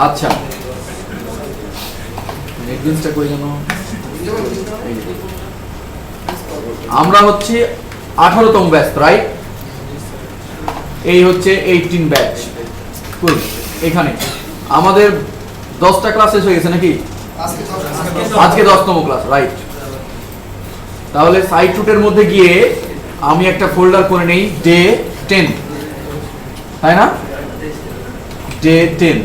আচ্ছা, নেটবিন্সটা কই জানো, আমরা হচ্ছে 18তম ব্যাচ, রাইট? এই হচ্ছে 18 ব্যাচ। এখানে আমাদের 10টা ক্লাস শেষ হয়ে গেছে নাকি? আজকে 10তম ক্লাস, রাইট? তাহলে সাইট রুটের মধ্যে গিয়ে আমি একটা ফোল্ডার করে নেই ডে 10, তাই না? ডে 10।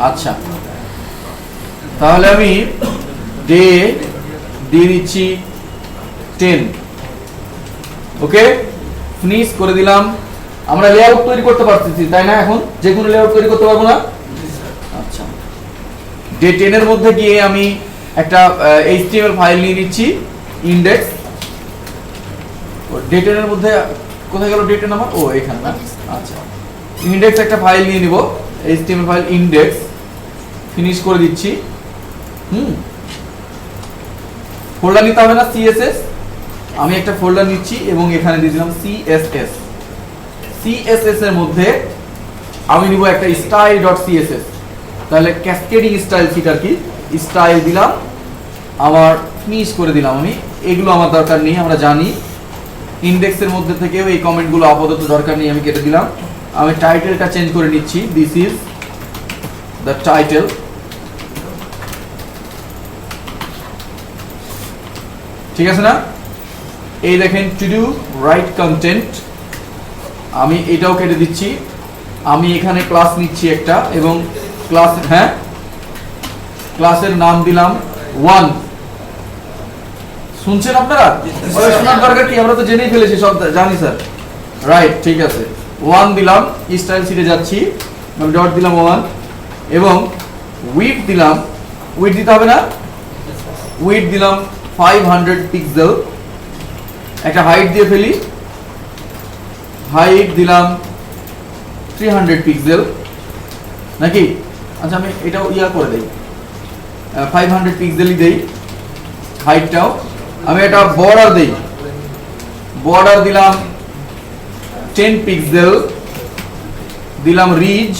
আচ্ছা, তাহলে আমি ডে দিয়ে দিচ্ছি 10। ওকে, ফিনিশ করে দিলাম। আমরা লেআউট তৈরি করতে পারতেছি, তাই না? এখন যে কোনো লেআউট তৈরি করতে পারবো না? আচ্ছা, ডে 10 এর মধ্যে গিয়ে আমি একটা HTML ফাইল নিয়ে নিচ্ছি, ইন্ডেক্স। ডে 10 এর মধ্যে কোথায় গেল ডে 10 আমার? ও এখানে না। আচ্ছা, ইন্ডেক্স একটা ফাইল নিয়ে নিব, HTML ফাইল ইন্ডেক্স। ফিনিশ করে দিচ্ছি। ফোল্ডার নিতে হবে না, CSS। আমি একটা ফোল্ডার নিচ্ছি এবং এখানে দিয়ে দিলাম CSS। CSS এর মধ্যে আমি নিব একটা style.css। তাহলে ক্যাসকেডিং স্টাইল সিটার কি স্টাইল দিলাম, আমার ফিনিশ করে দিলাম। আমি এগুলো আমার দরকার নেই, আমরা জানি। ইন্ডেক্সের মধ্যে থেকেও এই কমেন্টগুলো আপাতত দরকার নেই, আমি কেটে দিলাম। আমি টাইটেলটা চেঞ্জ করে নিচ্ছি, দিস ইজ দ্য টাইটেল। ঠিক আছে না? এই দেখেন টু ডু রাইট কন্টেন্ট, আমি এটাও কেটে দিচ্ছি। আমি এখানে ক্লাস নিচ্ছি একটা এবং ক্লাস, হ্যাঁ, ক্লাসের নাম দিলাম 1। শুনছেন আপনারা? শোনার দরকার কি, আমরা তো জেনেই ফেলেছি, সব জানি স্যার, রাইট? ঠিক আছে, 1 দিলাম। স্টাইল সিটে যাচ্ছি, আমি ডট দিলাম 1 এবং উইডথ দিলাম, উইডথ দিতে হবে না? উইডথ দিলাম 500 পিক্সেল। একটা হাইট দিয়ে ফেলি, হাইট দিলাম 300 পিক্সেল নাকি? আচ্ছা, আমি এটাও করে দেই, 500 পিক্সেলই দেই হাইটটাও। আমি এটা বর্ডার দেই, বর্ডার দিলাম 10 পিক্সেল, দিলাম রিজ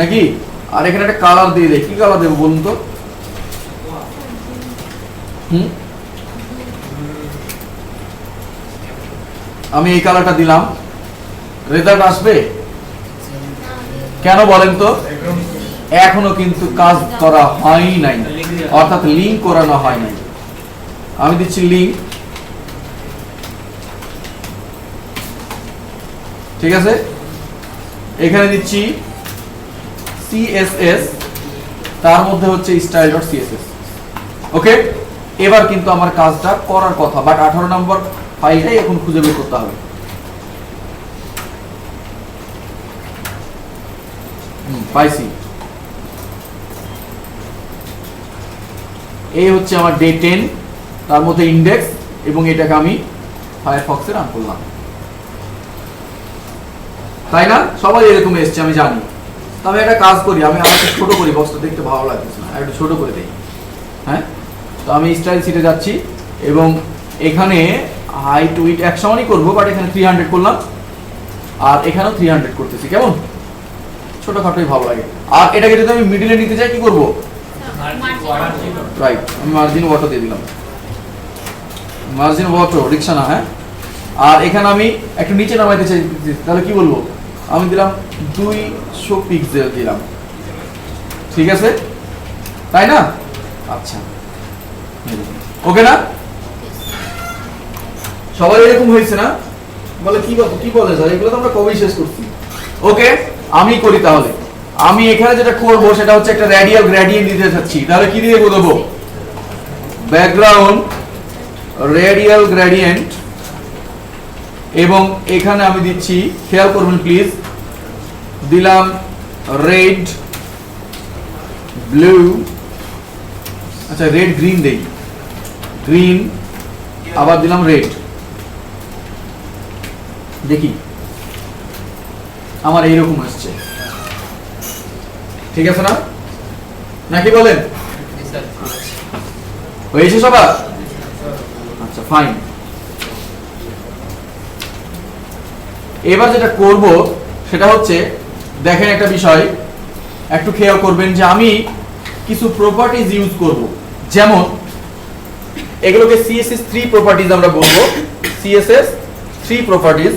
নাকি? আর এখানে একটা কালার দিয়ে দেই, কি কালার দেবো বলুন তো? আমি এই কালারটা দিলাম। রেজাল্ট আসবে কেন বলেন তো? এখনো কিন্তু কাজ করা হয় নাই, অর্থাৎ লিংক করানো হয় নাই। আমি দিচ্ছি লিংক, ঠিক আছে? এখানে দিচ্ছি CSS, তার মধ্যে হচ্ছে style.css। ওকে, এবার কিন্তু আমার কাজটা করার কথা, বাট 18 নম্বর ফাইলটাই এখন খুঁজে বের করতে হবে। পাইছি। এই হচ্ছে আমার ডে 10, তার মধ্যে ইন্ডেক্স, এবং এটাকে আমি ফায়ারফক্সে রান করলাম, তাই না? সবাই এরকম এসছে আমি জানি। তবে একটা কাজ করি, আমি আমাকে ছোট করি, বক্সটা দেখতে ভালো লাগছে না, একটু ছোট করে দেই। হ্যাঁ, তো আমি স্টাইল সিটে যাচ্ছি এবং এখানে হাইট উইডথ এক সমানই করবো, বাট এখানে 300 করলাম আর এখানেও 300 করতেছি। কেমন? ছোটখাটোই ভালো লাগে। আর এটাকে যদি আমি মিডলে নিতে চাই কি করবো? রাইট, আমি মার্জিন অটো দিয়ে দিলাম, মার্জিন অটো, রিক্সা না। হ্যাঁ, আর এখানে আমি একটু নিচে নামাইতে চাই, তাহলে কি বলবো? আমি দিলাম 200 পিক্সেল দিলাম, ঠিক আছে, তাই না? আচ্ছা, ওকে না? সবাই এরকম হয়েছে না? বলে কি বলে স্যার, এগুলো তো আমরা কবেই শেষ করছি। ওকে, আমি করি তাহলে। আমি এখানে যেটা করব সেটা হচ্ছে একটা রেডিয়াল গ্রেডিয়েন্ট দিতে চাচ্ছি, তাহলে কি দিয়ে দেবো? ব্যাকগ্রাউন্ড রেডিয়াল গ্রেডিয়েন্ট, এবং এখানে আমি দিচ্ছি, খেয়াল করবেন প্লিজ, দিলাম রেড ব্লু, আচ্ছা রেড গ্রিন দেই, গ্রিন, আবার দিলাম রেড। দেখি আমার এইরকম আসছে, ঠিক আছে না? নাকি বলেন? হয়েছে সবার? আচ্ছা ফাইন। এবার যেটা করব সেটা হচ্ছে, দেখেন একটা বিষয় একটু খেয়াল করবেন যে আমি কিছু প্রপার্টিজ ইউজ করব, যেমন এগুলোকে CSS 3 প্রপার্টিজ আমরা বলবো, CSS 3 প্রপার্টিজ।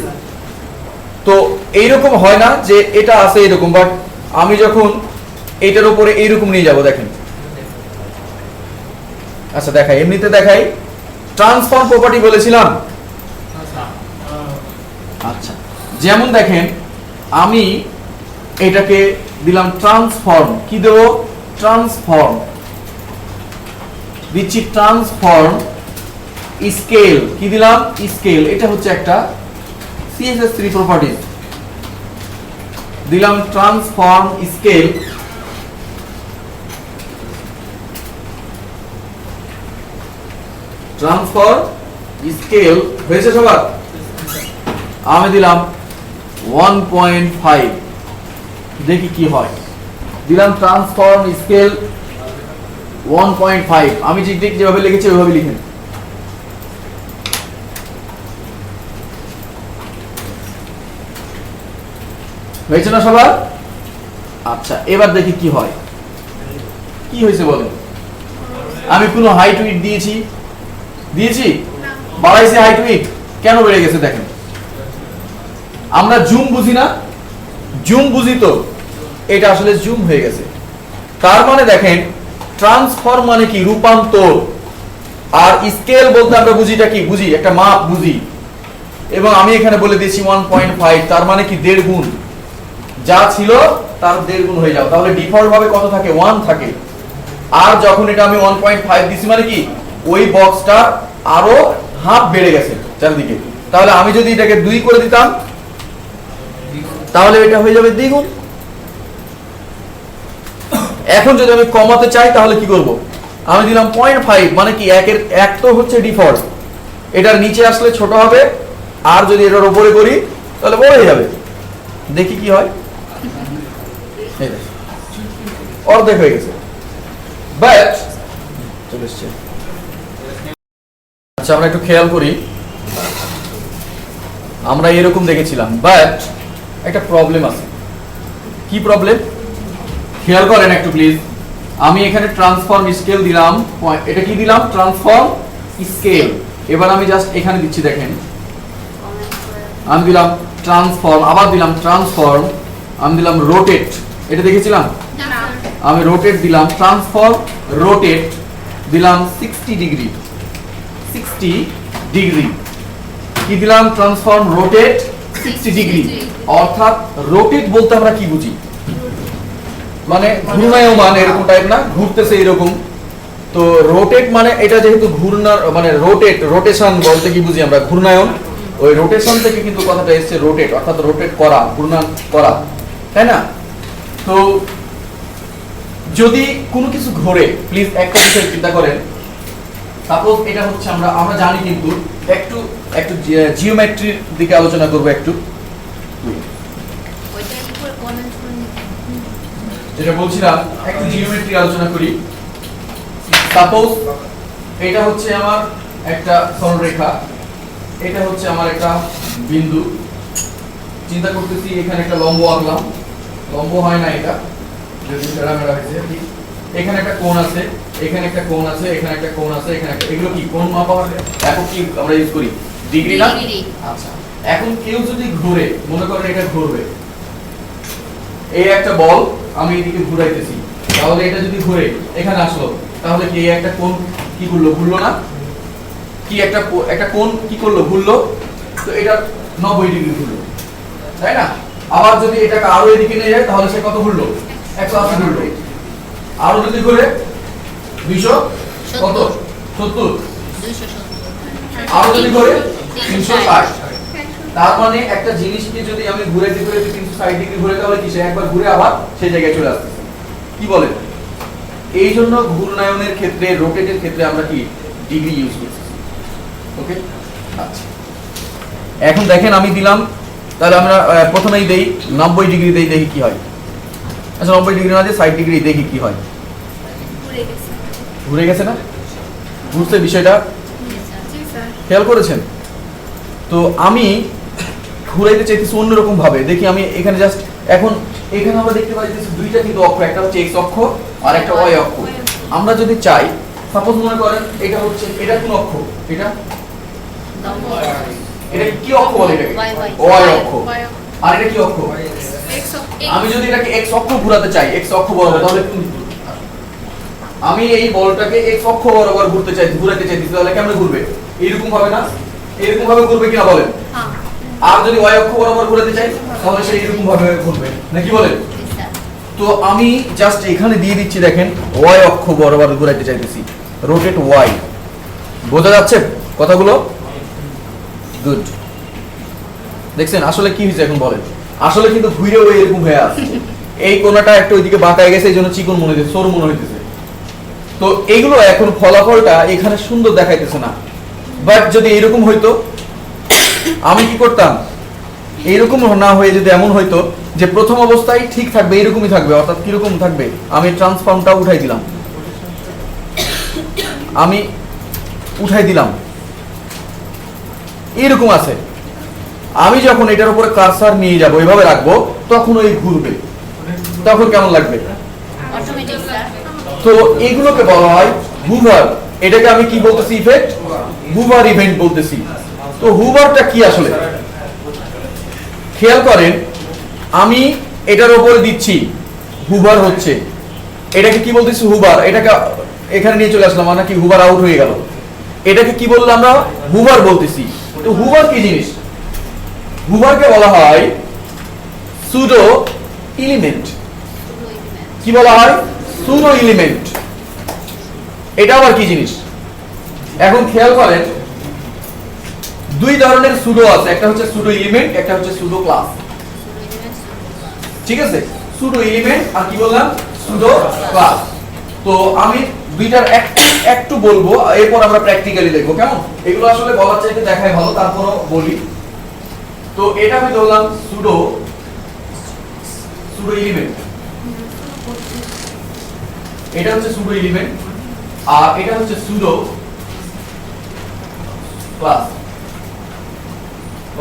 তো এইরকম হয় না যে এটা আছে এরকম, বাট আমি যখন এটার উপরে এইরকম নিয়ে যাব, দেখেন, আচ্ছা দেখাই, এমনিতে দেখাই, ট্রান্সফর্ম প্রপার্টি বলেছিলাম। আচ্ছা, যেমন দেখেন আমি এটাকে দিলাম ট্রান্সফর্ম, কি দেব, ট্রান্সফর্ম দিচ্ছি, ট্রান্সফর্ম স্কেল, কি দিলাম, স্কেল। এটা হচ্ছে একটা CSS 3 প্রপার্টিজ, দিলাম ট্রান্সফর্ম স্কেল। ট্রান্সফর্ম স্কেল হয়েছে সবার? আমি দিলাম 1.5, দেখি কি হয়। দিলাম ট্রান্সফর্ম স্কেল 1.5, আমি ঠিক যেভাবে লিখেছি ওইভাবে লিখেন। হয়েছে না সবার? আচ্ছা, এবার দেখি কি হয়। কি হয়েছে বলেন? আমি কোনো হাইট উইডথ দিয়েছি, বাড়াইছি হাইট উইডথ, কেন বেড়ে গেছে দেখেন। আমরা জুম বুঝি না, জুম বুঝি তো, এটা আসলে জুম হয়ে গেছে। তার মানে দেখেন ট্রান্সফর্ম মানে কি, রূপান্তর। আর স্কেল বলতে আমরা বুঝিটা কি, বুঝি একটা মাপ বুঝি, এবং আমি এখানে বলে দিয়েছি 1.5, তার মানে কি 1.5 গুণ, যা ছিল তার 1.5 গুণ হয়ে যাও। তাহলে ডিফল্ট ভাবে কত থাকে, 1 থাকে। আর যখন এটা আমি 1.5 দিছি মানে কি, ওই বক্সটা আরো হাফ বেড়ে গেছে চারদিকে। তাহলে আমি যদি এটাকে 2 করে দিতাম তাহলে এটা হয়ে যাবে দ্বিগুণ। এখন যদি আমি কমাতে চাই তাহলে কি করব, আমি দিলাম 0.5, মানে কি 1 তো হচ্ছে ডিফল্ট, এটার নিচে আসলে ছোট হবে, আর যদি এটার উপরে করি তাহলে বড় হয়ে যাবে। দেখি কি হয়, অর্ধেক হয়ে গেছে। বাট চলে এসছে। আচ্ছা, আমরা একটু খেয়াল করি, আমরা এরকম দেখেছিলাম, বাট একটা প্রবলেম আছে। কি প্রবলেম, খেয়াল করেন একটু প্লিজ। আমি এখানে ট্রান্সফর্ম স্কেল দিলাম, এটা কি দিলাম, ট্রান্সফর্ম স্কেল। এবার আমি জাস্ট এখানে দিচ্ছি, দেখেন আমি দিলাম ট্রান্সফর্ম, আবার দিলাম ট্রান্সফর্ম, আমি দিলাম রোটেট, এটা দেখেছিলাম, আমি রোটেট দিলাম, ট্রান্সফর্ম রোটেট দিলাম 60 ডিগ্রি, 60 ডিগ্রি, কি দিলাম, ট্রান্সফর্ম রোটেট 60 ডিগ্রি। অর্থাৎ রোটেট বলতে আমরা কি বুঝি, মানে ঘূর্ণায়মান, এরকম টাইপ না, ঘুরতেছে এরকম। তো রোটেট মানে এটা যেহেতু ঘূর্ণার মানে রোটেশন বলতে কি বুঝি আমরা, ঘূর্ণায়ন। ওই রোটেশন থেকে কিন্তু কথাটা এসেছে রোটেট, অর্থাৎ রোটেট করা, ঘূর্ণন করা, তাই না? তো যদি কোনো কিছু ঘোরে, প্লিজ একটা বিষয় চিন্তা করেন। সাপোজ এটা হচ্ছে, আমরা জানি কিন্তু একটু জিওমেট্রির দিকে আলোচনা করব একটু। যেটা বলছিলাম, একটু জিওমেট্রি আলোচনা করি। সাপোজ এটা হচ্ছে আমার একটা সরলরেখা, এটা হচ্ছে আমার একটা বিন্দু, চিন্তা করতেছি এখানে একটা লম্ব আঁকলাম, লম্ব হয় না এটা, যদি প্যারামেরা হয়েছে, এখানে একটা কোণ আছে, এখানে একটা কোণ আছে, এখানে একটা কোণ আছে, এখানে একটা, এগুলো কি কোণ মাপার একক কি আমরা ইউজ করি, ডিগ্রি না? আচ্ছা, এখন কেউ যদি ঘুরে, মনে করেন এটা ঘুরবে, এই একটা বল আমি এদিকে ঘুরাইতেছি, তাহলে এটা যদি ঘুরে এখানে আসলো, তাহলে কি এই একটা কোণ কি করলো, ঘুরলো না? কি একটা কোণ কি করলো, ঘুরলো। তো এটা 90 ডিগ্রি ঘুরলো, তাই না? আবার যদি এটাকে আরো এদিকে নিয়ে যায় তাহলে সে কত ঘুরলো, 180 ঘুরলো। আরো যদি ঘুরে 200 কত, 70, আরো যদি ঘুরে 360। তার মানে একটা জিনিসকে যদি আমি ঘুরাইতে 360 ডিগ্রি ঘুরে, তাহলে কি সে একবার ঘুরে আবার সেই জায়গায় চলে আসছে। কি বলেন? এই জন্য ঘূর্ণায়নের ক্ষেত্রে, রোটেটের ক্ষেত্রে আমরা কি ডিগ্রি ইউজ করছি। ওকে, আচ্ছা, এখন দেখেন আমি দিলাম, তাহলে আমরা প্রথমেই দেই 90 ডিগ্রি দেই, দেখি কি হয়। আচ্ছা, 90 ডিগ্রি না দিয়ে 60 ডিগ্রি দেখি কি হয়। ঘুরে গেছে না? ঘুরছে, বিষয়টা খেয়াল করেছেন? তো আমি ঘুরাইতে চাইতেছি অন্যরকম ভাবে। দেখি আমি এখানে জাস্ট এখন এখানে আমরা দেখতে পাইতেছি দুইটা কিন্তু অক্ষ, একটা হচ্ছে এক্স অক্ষ আর একটা ওয়াই অক্ষ। আমরা যদি চাই, সাপোজ মনে করেন এটা হচ্ছে, এটা কোন অক্ষ, এটা এটা কি অক্ষ বলে, এটাকে ওয়াই অক্ষ, আর এটা কি অক্ষ, আমি যদি এটাকে এক্স অক্ষ ঘোরাতে চাই, এক্স অক্ষ বরাবর, তাহলে আমি এই বলটাকে এক্স অক্ষ বরাবর ঘুরাতে চাইতেছি, তাহলে কেমন ঘুরবে? এইরকম ভাবে না, এরকম ভাবে ঘুরবে কিনা বলেন? আর যদি ওয়াই অক্ষ বরাবর ঘুরাতে চাই তাহলে সেই এরকম ভাবে ঘুরবে, নাকি বলেন? তো আমি জাস্ট এখানে দিয়ে দিচ্ছি, দেখেন ওয়াই অক্ষ বরাবর ঘুরাতে চাইতেছি, রোটেট ওয়াই। বোঝা যাচ্ছে কথাগুলো? গুড। দেখছেন আসলে কি হয়েছে এখন বলেন? আসলে কিন্তু ঘুরে ওই এরকম হয়ে আসছে, এই কোণাটা একটা ওইদিকে বাঁকায় গেছে, এই জন্য চিকন মনে হচ্ছে, সরু মনে হইতেছে। তো এইগুলো এখন ফলাফলটা এখানে সুন্দর দেখাইতেছে না। বাট যদি এরকম হইতো, আমি কি করতাম, এইরকম না হয়ে যদি এমন হইতো যে প্রথম অবস্থায় ঠিক থাকবে, এরকমই থাকবে, অর্থাৎ কিরকম থাকবে, আমি ট্রান্সফর্মটা উঠাই দিলাম, আমি উঠাই দিলাম, এরকম আছে। আমি যখন এটার উপরে কারসার নিয়ে যাব, এভাবে রাখবো, তখন ওই ঘুরবে, তখন কেমন লাগবে? তো এগুলোকে বলা হয় হুভার। এটাকে আমি কি বলতেছি? ইফেক্ট, হুভার ইভেন্ট বলতেছি। তো হুভারটা কি আসলে খেয়াল করেন, আমি এটার উপরে দিচ্ছি, হুভার হচ্ছে, এটাকে কি বলতেছি? হুভার। এটাকে এখানে নিয়ে চলে আসলাম, মানে কি হুভার আউট হয়ে গেল, এটাকে কি বললাম আমরা? হুভার বলতেছি। তো হুভার কি জিনিস? হুভারকে বলা হয় সুডো এলিমেন্ট। কি বলা হয়? Pseudo element. এটা আবার কি জিনিস? এখন খেয়াল করেন, দুই ধরনের সুডো আছে, একটা হচ্ছে সুডো এলিমেন্ট, একটা হচ্ছে সুডো ক্লাস। ঠিক আছে, সুডো এলিমেন্ট আর কি বললাম? Pseudo class. তো আমি দুইটার একটু বলবো, এরপর আমরা প্র্যাকটিক্যালি দেখবো, কেমন? এগুলো আসলে বলার চাইতে দেখাই ভালো, তারপরও বলি। তো এটা আমি ধরলাম সুডো এলিমেন্ট, এটা হচ্ছে সুডো এলিমেন্ট, আর এটা হচ্ছে সুডো ক্লাস।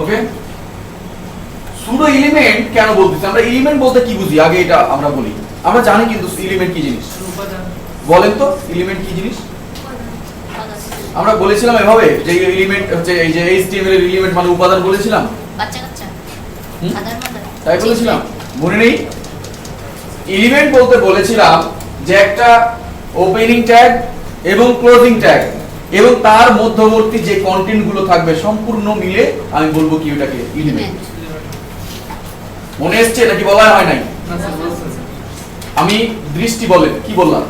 ওকে, সুডো এলিমেন্ট কেন বলতেছি? আমরা এলিমেন্ট বলতে কি বুঝি আগে এটা আমরা বলি। আমরা জানি কিন্তু এলিমেন্ট কি জিনিস, বলেন তো এলিমেন্ট কি জিনিস? আমরা বলেছিলাম এভাবে যে এলিমেন্ট হচ্ছে এই যে HTML এর এলিমেন্ট মানে উপাদান বলেছিলাম, বাচ্চা কাচ্চা তাই বলেছিলাম, মনে নেই? এলিমেন্ট বলতে বলেছিলাম যে একটা ওপেনিং ট্যাগ এবং ক্লোজিং ট্যাগ এবং তার মধ্যবর্তী যে কন্টেন্ট গুলো থাকবে সম্পূর্ণ মিলে আমি বলবো কি ওটাকে এলিমেন্ট। মনে এসছে নাকি বলা হয় নাই? আমি দৃষ্টি বলেন কি বললাম?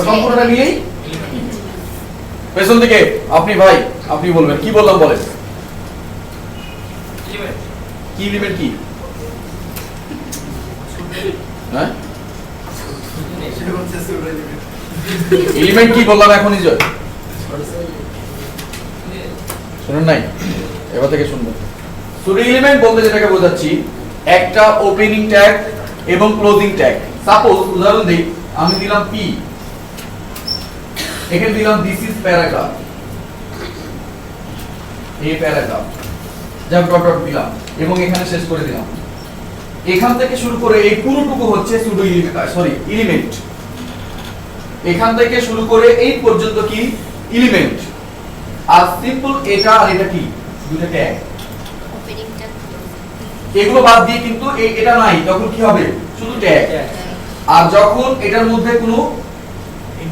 সম্পূর্ণটা মিলেই পেছন থেকে আপনি ভাই আপনি বলবেন কি বললাম, বলেন কি এলিমেন্ট কি? হ্যাঁ এলিমেন্ট কি বললাম এখনই? জয় শুনুন নাই, এবার থেকে শুনবেন। সুডো এলিমেন্ট বলতে যেটাকে বোঝাচ্ছি, একটা ওপেনিং ট্যাগ এবং ক্লোজিং ট্যাগ। সাপোজ উদাহরণ দেই, আমি দিলাম পি, এখানে দিলাম দিস ইজ প্যারাগ্রাফ, এই প্যারাগ্রাফ যা ডট ডট দিলাম এবং এখানে শেষ করে দিলাম। এখান থেকে শুরু করে এই পুরোটুকু হচ্ছে সুডো এলিমেন্ট। এখান থেকে শুরু করে এই পর্যন্ত কি এলিমেন্ট। আর সিম্পল এটা আর এটা কি দুটো ট্যাগ, এগুলো বাদ দিয়ে কিন্তু এটা নাই, তখন কি হবে? শুধু ট্যাগ। আর যখন এটার মধ্যে কোনো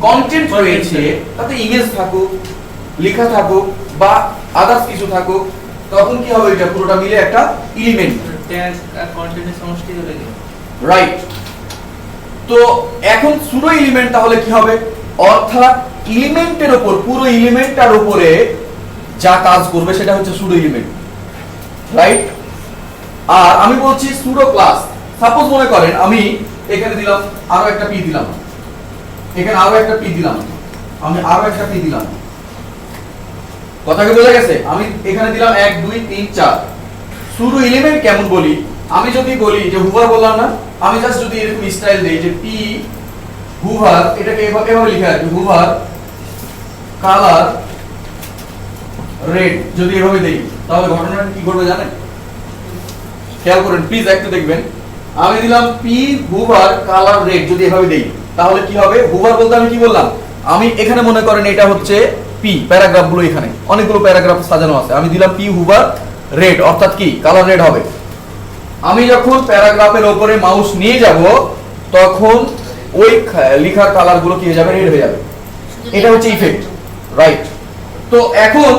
কন্টেন্ট রয়েছে, তাতে ইমেজ থাকুক, লেখা থাকুক বা আদার্স কিছু থাকুক, তখন কি হবে? এটা পুরোটা মিলে একটা এলিমেন্ট, ট্যাগ আর কন্টেন্টের সমষ্টি হয়ে গেল, রাইট? তো এখন সুডো এলিমেন্ট তাহলে কি হবে? অর্থাৎ এলিমেন্টের উপর, পুরো এলিমেন্টটার উপরে যা কাজ করবে সেটা হচ্ছে সুডো এলিমেন্ট, রাইট? আর আমি বলছি সুডো ক্লাস। সাপোজ মনে করেন আমি এখানে দিলাম আরো একটা পি দিলাম, এখানে আরো একটা পি দিলাম, আমি আরো একটা পি দিলাম, কথা কি বোঝা গেছে? আমি এখানে দিলাম 1 2 3 4। সুডো এলিমেন্ট কেমন বলি? আমি যদি বলি যে হুভার বললাম না, আমি জাস্ট যদি এরকম স্টাইল দেই যে পি হুভার, এটাকে এভাবে লিখে রাখি, হুভার কালার রেড যদি এভাবে দেই তাহলে ঘটনাটা কি ঘটবে জানেন? খেয়াল করেন প্লিজ, একটু দেখবেন। আমি দিলাম পি হুভার কালার রেড, যদি এভাবে দেই তাহলে কি হবে? হুভার বলতে আমি কি বললাম? আমি এখানে মনে করেন এটা হচ্ছে পি, প্যারাগ্রাফ গুলো এখানে অনেকগুলো প্যারাগ্রাফ সাজানো আছে, আমি দিলাম পি হুভার রেড, অর্থাৎ কি কালার রেড হবে। আমি যখন প্যারাগ্রাফের উপরে মাউস নিয়ে যাব তখন ওই লেখার কালার গুলো কি হয়ে যাবে? রেড হয়ে যাবে। এটা হচ্ছে ইফেক্ট, রাইট? তো এখন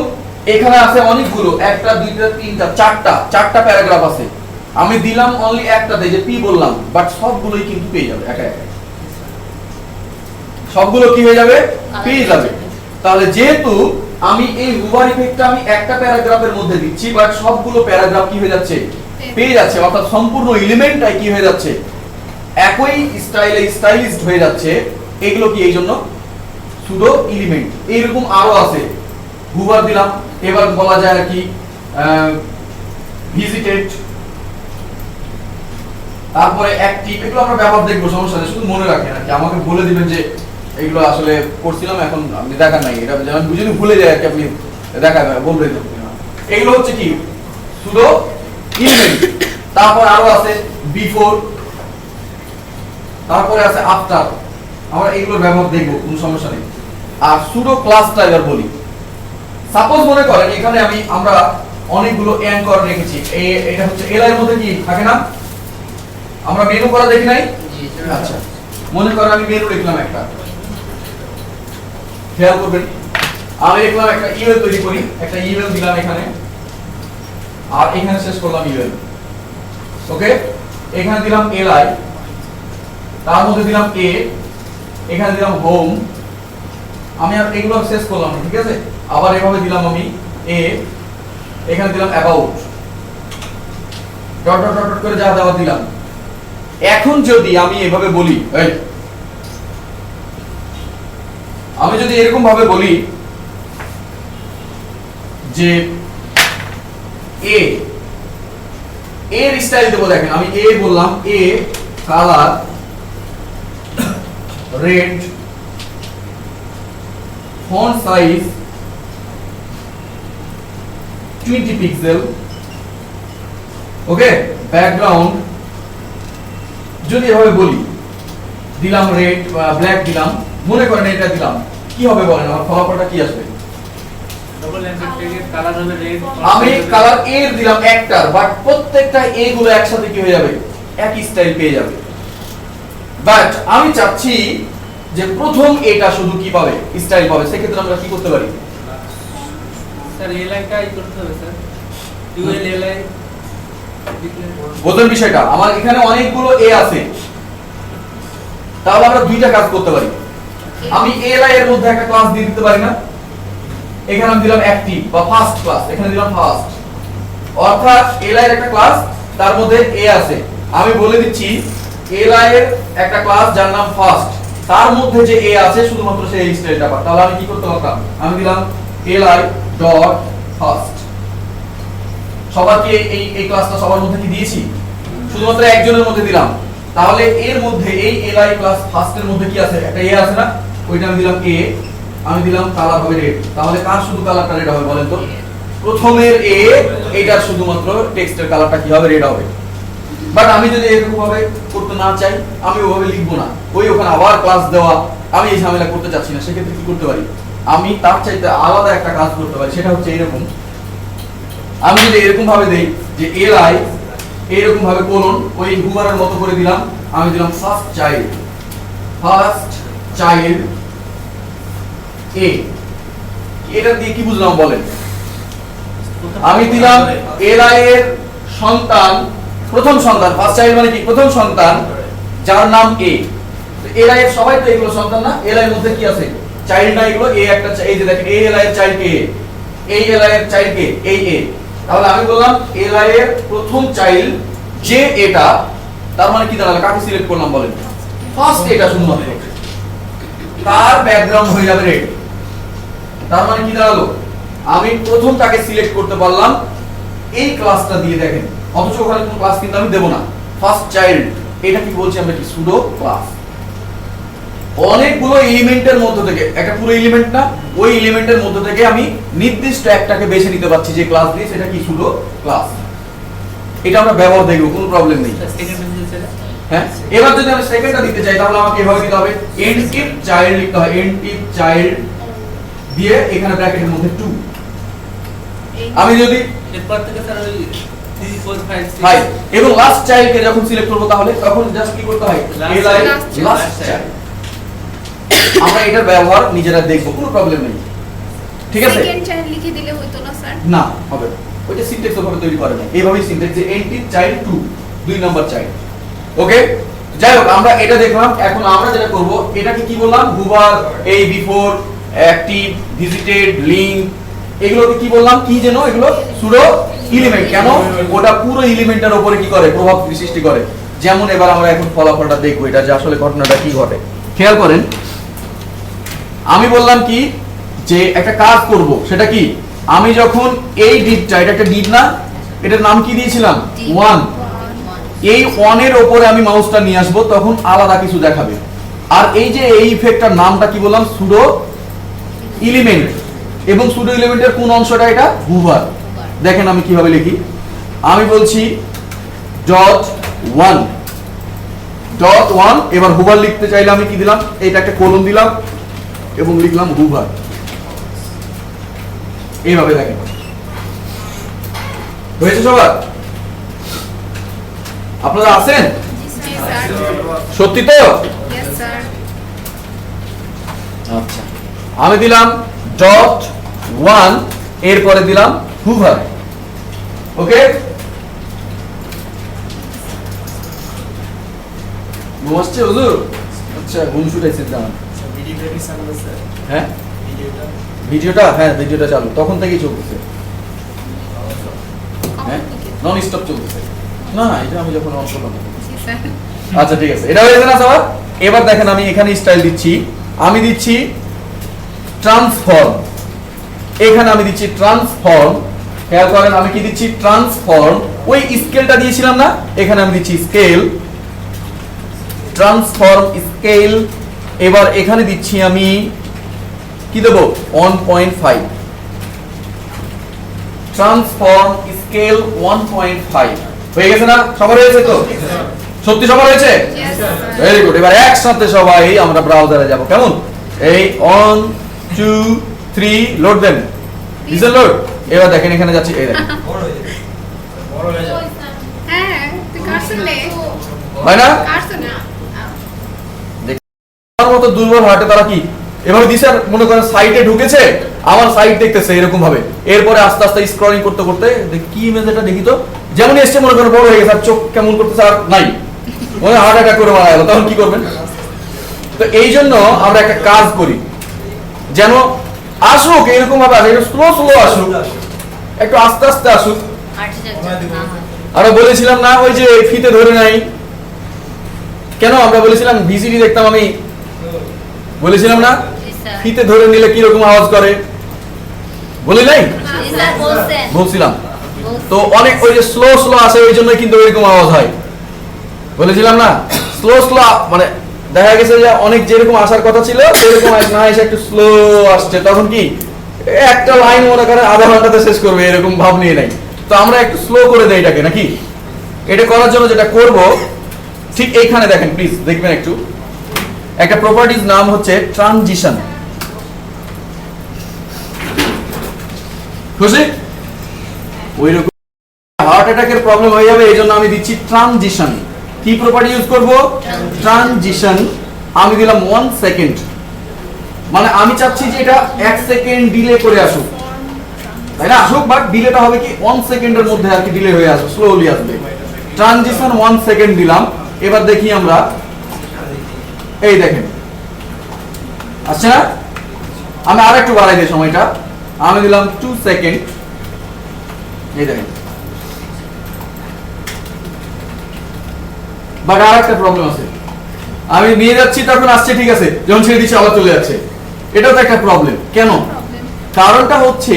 এখানে আছে অনেকগুলো, একটা দুইটা তিনটা চারটা প্যারাগ্রাফ আছে, আমি দিলাম অনলি একটাতে যে পি বললাম, বাট সবগুলোই কিন্তু পেয়ে যাবে একা একা, সবগুলো কি হয়ে যাবে? পেয়ে যাবে। তাহলে যেহেতু আমি এই হুভার ইফেক্টটা আমি একটা প্যারাগ্রাফের মধ্যে দিচ্ছি, বাট সবগুলো প্যারাগ্রাফ কি হয়ে যাচ্ছে? পেয়ে যাচ্ছে, অর্থাৎ সম্পূর্ণ এলিমেন্টটাই কি হয়ে যাচ্ছে? একই স্টাইলে স্টাইলিশড হয়ে যাচ্ছে। এগুলো কি এই জন্য সুডো এলিমেন্ট। এইরকম আরো আছে, হুভার দিলাম, এবার বলা যায় আর কি ভিজিটেড, তারপরে অ্যাক্টিভ, এগুলো আমরা ব্যবহার দেখবো, সমস্যা নেই, শুধু মনে রাখেন আর কি, আমাকে বলে দিবেন যে এগুলো আসলে করছিলাম এখন আপনি দেখার নাই, এটা যেমন যদি ভুলে যায় আর কি আপনি দেখা বলবেন। এগুলো হচ্ছে কি সুডো এলিমেন্ট। তারপর আরো আছে বিফোর, তারপরে আছে আফটার, আমরা এগুলোর ব্যবহার দেখবো, কোনো সমস্যা নেই। আর সুডো ক্লাসটা এবার বলি। সাপোজ মনে করেন এখানে আমরা অনেকগুলো অ্যাঙ্কর রেখেছি, এটা হচ্ছে এলআই এর মধ্যে কি থাকে না, আমরা মেনু করা দেখি নাই? আচ্ছা, মনে করেন আমি মেনু লিখলাম একটা, খেয়াল করবেন আমি লিখলাম একটা ইমেল তৈরি করি, একটা ইমেল দিলাম এখানে, আর এখানে শেষ করলাম ইমেল। ওকে, এখানে দিলাম এলআই, তার মধ্যে দিলাম এ, এখানে দিলাম হোম, আমি আর এগুলো শেষ করলাম, ঠিক আছে? আবার এভাবে দিলাম আমি এ, এখানে দিলাম about, dot dot dot dot করে যা দেওয়া দিলাম। এখন যদি আমি এভাবে বলি, আমি যদি এরকম ভাবে বলি যে এ এর স্টাইল দেবো, দেখেন আমি এ বললাম, এ colour red, font size 20 pixel, okay, background যদি এভাবে বলি, দিলাম রেড ব্ল্যাক দিলাম, মনে করেন এটা দিলাম, কি হবে বলেন, আমার ফলাফলটা কি আসবে? আমি কালার এ দিলাম একটার, বাট প্রত্যেকটা এ গুলো একসাথে কি হয়ে যাবে? একই স্টাইল পেয়ে যাবে। বাট আমি চাচ্ছি যে প্রথম এটা শুধু কি পাবে? স্টাইল পাবে। সেক্ষেত্রে আমরা কি করতে পারি? স্যার এই লাইনটাই করতে হবে স্যার, ডুয়েল এলআই বোঝেন বিষয়টা? আমার এখানে অনেকগুলো এ আছে, তাহলে আমরা দুইটা কাজ করতে পারি। আমি এলআই এর মধ্যে একটা ক্লাস দিয়ে দিতে পারি না? এখানে আমি দিলাম অ্যাক্টিভ বা ফার্স্ট ক্লাস, এখানে দিলাম ফার্স্ট, অর্থাৎ এলআই এর একটা ক্লাস, তার মধ্যে এ আছে, আমি বলে দিচ্ছি এলআই এর একটা ক্লাস যার নাম ফার্স্ট, তার মধ্যে যে এ আছে শুধুমাত্র সেই এই স্টাইলটা পায়। তাহলে আমি কি করতে পারতাম? আমি দিলাম এলআই ডট ফার্স্ট। সবার কি এই ক্লাসটা সবার মধ্যে কি দিয়েছি? শুধুমাত্র একজনের মধ্যে দিলাম। তাহলে এর মধ্যে এই এলআই ক্লাস ফার্স্টের মধ্যে কি আছে? একটা এ আছে না, ওইটা আমি দিলাম এ, আমি দিলাম কালার হবে রেড। তাহলে কার শুধু কালারটা রেড হবে বলেন তো? প্রথমের এ, এটার শুধুমাত্র টেক্সটের কালারটা কি হবে? রেড হবে। বাট আমি যদি এরকম ভাবে করতে না চাই, আমি ওভাবে লিখবো না, ওই ওখানে আবার ক্লাস দেওয়া, আমি এই ঝামেলা করতে চাচ্ছি না। সেক্ষেত্রে কি করতে পারি? আমি তার চাইতে আলাদা একটা কাজ করতে পারি, সেটা হচ্ছে এরকম। আমি যদি এরকম ভাবে দেই যে এলআই এরকম ভাবে কোলন, ওই হুভারের মতো করে দিলাম, আমি দিলাম ফার্স্ট চাইল্ড এ, এটা দিয়ে কি বুঝলাম বলেন? আমি দিলাম এলআই এর সন্তান, প্রথম সন্তান, ফার্স্ট চাইল্ড মানে কি? প্রথম সন্তান, যার নাম এ। এলআই এর সবাই তো এগুলো সন্তান না? এলআই এর মধ্যে কি আছে? চাইল্ড না এগুলো? এ একটা, এই যে দেখেন, এই এলআই এর চাইল্ড কে, এই এলআই এর চাইল্ড কে, এই এ। তাহলে আমি বললাম এলআই এর প্রথম চাইল্ড যে এটা, তার মানে কি দাঁড়ালো? কাকে সিলেক্ট করলাম বলেন? ফার্স্ট এটা শুধুমাত্র, তার ব্যাকগ্রাউন্ড হয়ে যাবে রেড। তার মানে কি দাঁড়ালো? আমি প্রথমটাকে সিলেক্ট করতে পারলাম এই ক্লাসটা দিয়ে, দেখেন, অথচ ওখানে কোনো ক্লাস কিন্তু আমি দেব না। ফার্স্ট চাইল্ড, এটা কি বলছি আমরা? কি সুডো ক্লাস। অনেকগুলো এলিমেন্টের মধ্য থেকে, একটা পুরো এলিমেন্ট না, ওই এলিমেন্টের মধ্য থেকে আমি নির্দিষ্ট একটাকে বেছে নিতে পারছি যে ক্লাস দিয়ে, সেটা কি সুডো ক্লাস। এটা আমরা ব্যবহার দেখব, কোনো প্রবলেম নেই। সেকেন্ড পেজ হ্যাঁ, এবার যদি আমি সেকেন্ডটা দিতে চাই তাহলে আমাকে এভাবে দিতে হবে, এনটিভ চাইল্ড লিখতে হয়, এনটিভ চাইল্ড দিয়ে এখানে ব্র্যাকেটের মধ্যে 2। আমি যদি এরপর থেকে স্যার ওই 3 4 5 6 5 এবং লাস্ট চাইল্ডকে যখন সিলেক্ট করব তাহলে তখন জাস্ট কি করতে হয়, লাস্ট চাইল্ড। আমরা এটার ব্যবহার নিজেরা দেখব, কোনো প্রবলেম নেই, ঠিক আছে। সেকেন্ড চাইল্ড লিখে দিলে হইতো না স্যার? না, হবে না, ওইটা সিনট্যাক্স ওভাবে তৈরি করে না, এইভাবেই সিনট্যাক্স যে এনটিভ চাইল্ড 2 2 নাম্বার চাইল্ড। ওকে, যাই হোক আমরা এটা দেখলাম। এখন আমরা যেটা করব, এটাকে কি বললাম, হুভার, এই বিফোর, অ্যাক্টিভ, ভিজিটেড, লিংক, এগুলোকে কি বললাম, কি যেন এগুলো সুডো এলিমেন্ট। কেন? ওটা পুরো এলিমেন্টের উপরে কি করে, প্রভাব সৃষ্টি করে। যেমন এবার আমরা এখন ফলাফলটা দেখব, এটা যে আসলে ঘটনাটা কি ঘটে। খেয়াল করেন, আমি বললাম কি যে একটা কাজ করব, সেটা কি, আমি যখন এই ডিপটা, এটা একটা ডিপ না, এটার নাম কি দিয়েছিলাম, 1। এই 1 এর উপরে আমি মাউসটা নিয়ে আসবো, তখন আলাদা কিছু দেখাবে। আর এই যে এই ইফেক্টটার নামটা কি বললাম, সুডো এলিমেন্ট। এবং সুডো এলিমেন্টের কোন অংশটা, এটা হুভার। দেখেন আমি কিভাবে লিখি, আমি বলছি .1 এবার হুভার লিখতে চাইলে আমি কি দিলাম, এটা একটা কোলন দিলাম এবং লিখলাম হুভার। এইভাবে দেখেন, হয়েছে সবার? আপনারা আছেন? জি স্যার। সত্যি তো? Yes sir. আচ্ছা, আমি দিলাম .1, এরপরে দিলাম হুভার। ওকে, ঘুম আসছে হুজুর? আচ্ছা, ঘুম ছুটাইছে জানান। হ্যাঁ, ভিডিওটা, হ্যাঁ ভিডিওটা চালু, তখন থেকেই চলতেছে, হ্যাঁ নন স্টপ চলতেছে। না, এটা আমি যখন অন করলাম। জি স্যার। আচ্ছা ঠিক আছে, এটা হয়েছে না সবার? এবার দেখেন আমি এখানে স্টাইল দিচ্ছি, আমি দিচ্ছি ট্রান্সফর্ম, এখানে আমি দিচ্ছি ট্রান্সফর্ম। খেয়াল করেন আমি কি দিচ্ছি, ট্রান্সফর্ম। ওই স্কেলটা দিয়েছিলাম না, এখানে আমি দিচ্ছি স্কেল, ট্রান্সফর্ম স্কেল। এবার এখানে দিচ্ছি আমি কি দেব, 1.5, ট্রান্সফর্ম স্কেল 1.5। হয়ে গেছে না? সবার হয়েছে তো? সত্যি সবার হয়েছে? Yes sir. Very good. এবার একসাথে সবাই আমরা ব্রাউজারে যাব, কেমন? এই 1 2 3 লোড দেন, ডিজেল লোড। এবার দেখেন এখানে যাচ্ছি, এই দেখেন হ্যাঁ, তুই কাটছ নে। হয় না? কাটছ না। আমার মতো দুর্বল হার্টে তারা কি এভাবে দিছে, আর মনে করেন সাইটে ঢুকেছে, আমার সাইট দেখতেছে এরকম ভাবে, এরপরে আস্তে আস্তে স্ক্রলিং করতে করতে কি ইমেজ এটা দেখি তো, যেমন এসছে মনে করেন বড় হয়ে গেছে, আর চোখ কেমন করতেছে আর নাই, মনে হার্ট অ্যাটাক করে মারা গেল, তখন কি করবেন? তো এই জন্য আমরা একটা কাজ করি, যেন আসুক এরকম ভাবে আসুক, একটু স্লো স্লো আসুক, একটু আস্তে আস্তে আসুক। আমরা বলেছিলাম না, ওই যে ফিতে ধরে নাই, কেন আমরা বলেছিলাম ভিসিডি দেখতাম আমি, বলেছিলাম না ফিতে ধরে নিলে কি রকম আওয়াজ করে, বলি নাই? বলছিলাম তো, অনেক ওই যে স্লো স্লো আসে, ওই জন্য কিন্তু এরকম আওয়াজ হয়, বলেছিলাম না? স্লো স্লো মানে দেখা গেছে যে অনেক যেরকম আসার কথা ছিল সেরকম না এসে একটু স্লো আসছে, তখন কি একটা লাইন মনে করে আধা ঘন্টাতে শেষ করবে, এরকম ভাব নিয়ে নাই। তো আমরা একটু স্লো করে দেই এটাকে, নাকি? এটা করার জন্য যেটা করব, ঠিক এইখানে দেখেন প্লিজ, দেখবেন একটু, একটা প্রপার্টিজ নাম হচ্ছে ট্রানজিশন। খুশি? ওইরকম হার্ট অ্যাটাকের প্রবলেম হয়ে যাবে, এই জন্য আমি দিচ্ছি ট্রানজিশন। কি প্রপার্টি ইউজ করব? ট্রানজিশন। আমি দিলাম 1 সেকেন্ড, মানে আমি চাচ্ছি যে এটা 1 সেকেন্ড ডিলে করে আসুক, তাই না? আসুক, বাট ডিলেটা হবে কি 1 সেকেন্ডের মধ্যে আর কি ডিলে হয়ে আসবে, স্লোলি আসবে। ট্রানজিশন 1 সেকেন্ড দিলাম। এবার দেখি আমরা, এই দেখেন আচ্ছা, আমি আর একটু বাড়াই দিই সময়টা, আমি দিলাম 2 সেকেন্ড। এই দেখেন, বাট আর একটা প্রবলেম আছে, আমি নিয়ে যাচ্ছি তখন আসছে ঠিক আছে, যখন ছেড়ে দিচ্ছি আবার চলে যাচ্ছে, এটাও তো একটা প্রবলেম। কেন? কারণটা হচ্ছে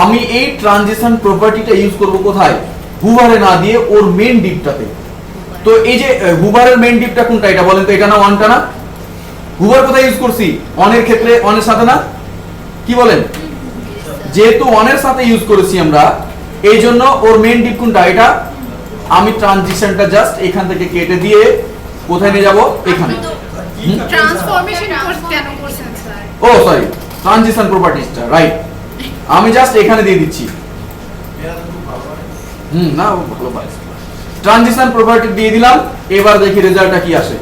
আমি এই ট্রানজিশন প্রপার্টিটা ইউজ করব কোথায়, হুভারে না দিয়ে ওর মেইন ডিপটাতে। তো এই যে হুভারের মেইন ডিপটা কোনটা, এটা বলেন তো, এটা না ওয়ানটা না? হুভার কোথায় ইউজ করছি? অনের ক্ষেত্রে, অনের সাথে না? কি বলেন? যেহেতু অনের সাথে ইউজ করেছি আমরা, এই জন্য ওর মেইন ডিপ কোনটা? এটা। আমি ট্রানজিশনটা জাস্ট এখান থেকে কেটে দিয়ে কোথায় নিয়ে যাব? এখানে। ট্রান্সফরমেশন কোর্স কেন করছেন স্যার? ও সরি, ট্রানজিশন প্রপার্টিজটা, রাইট। আমি জাস্ট এখানে দিয়ে দিচ্ছি। না ও ভালো পারে। ট্রানজিশন প্রপার্টি দিয়ে দিলাম। এবার দেখি রেজাল্টটা কি আসে।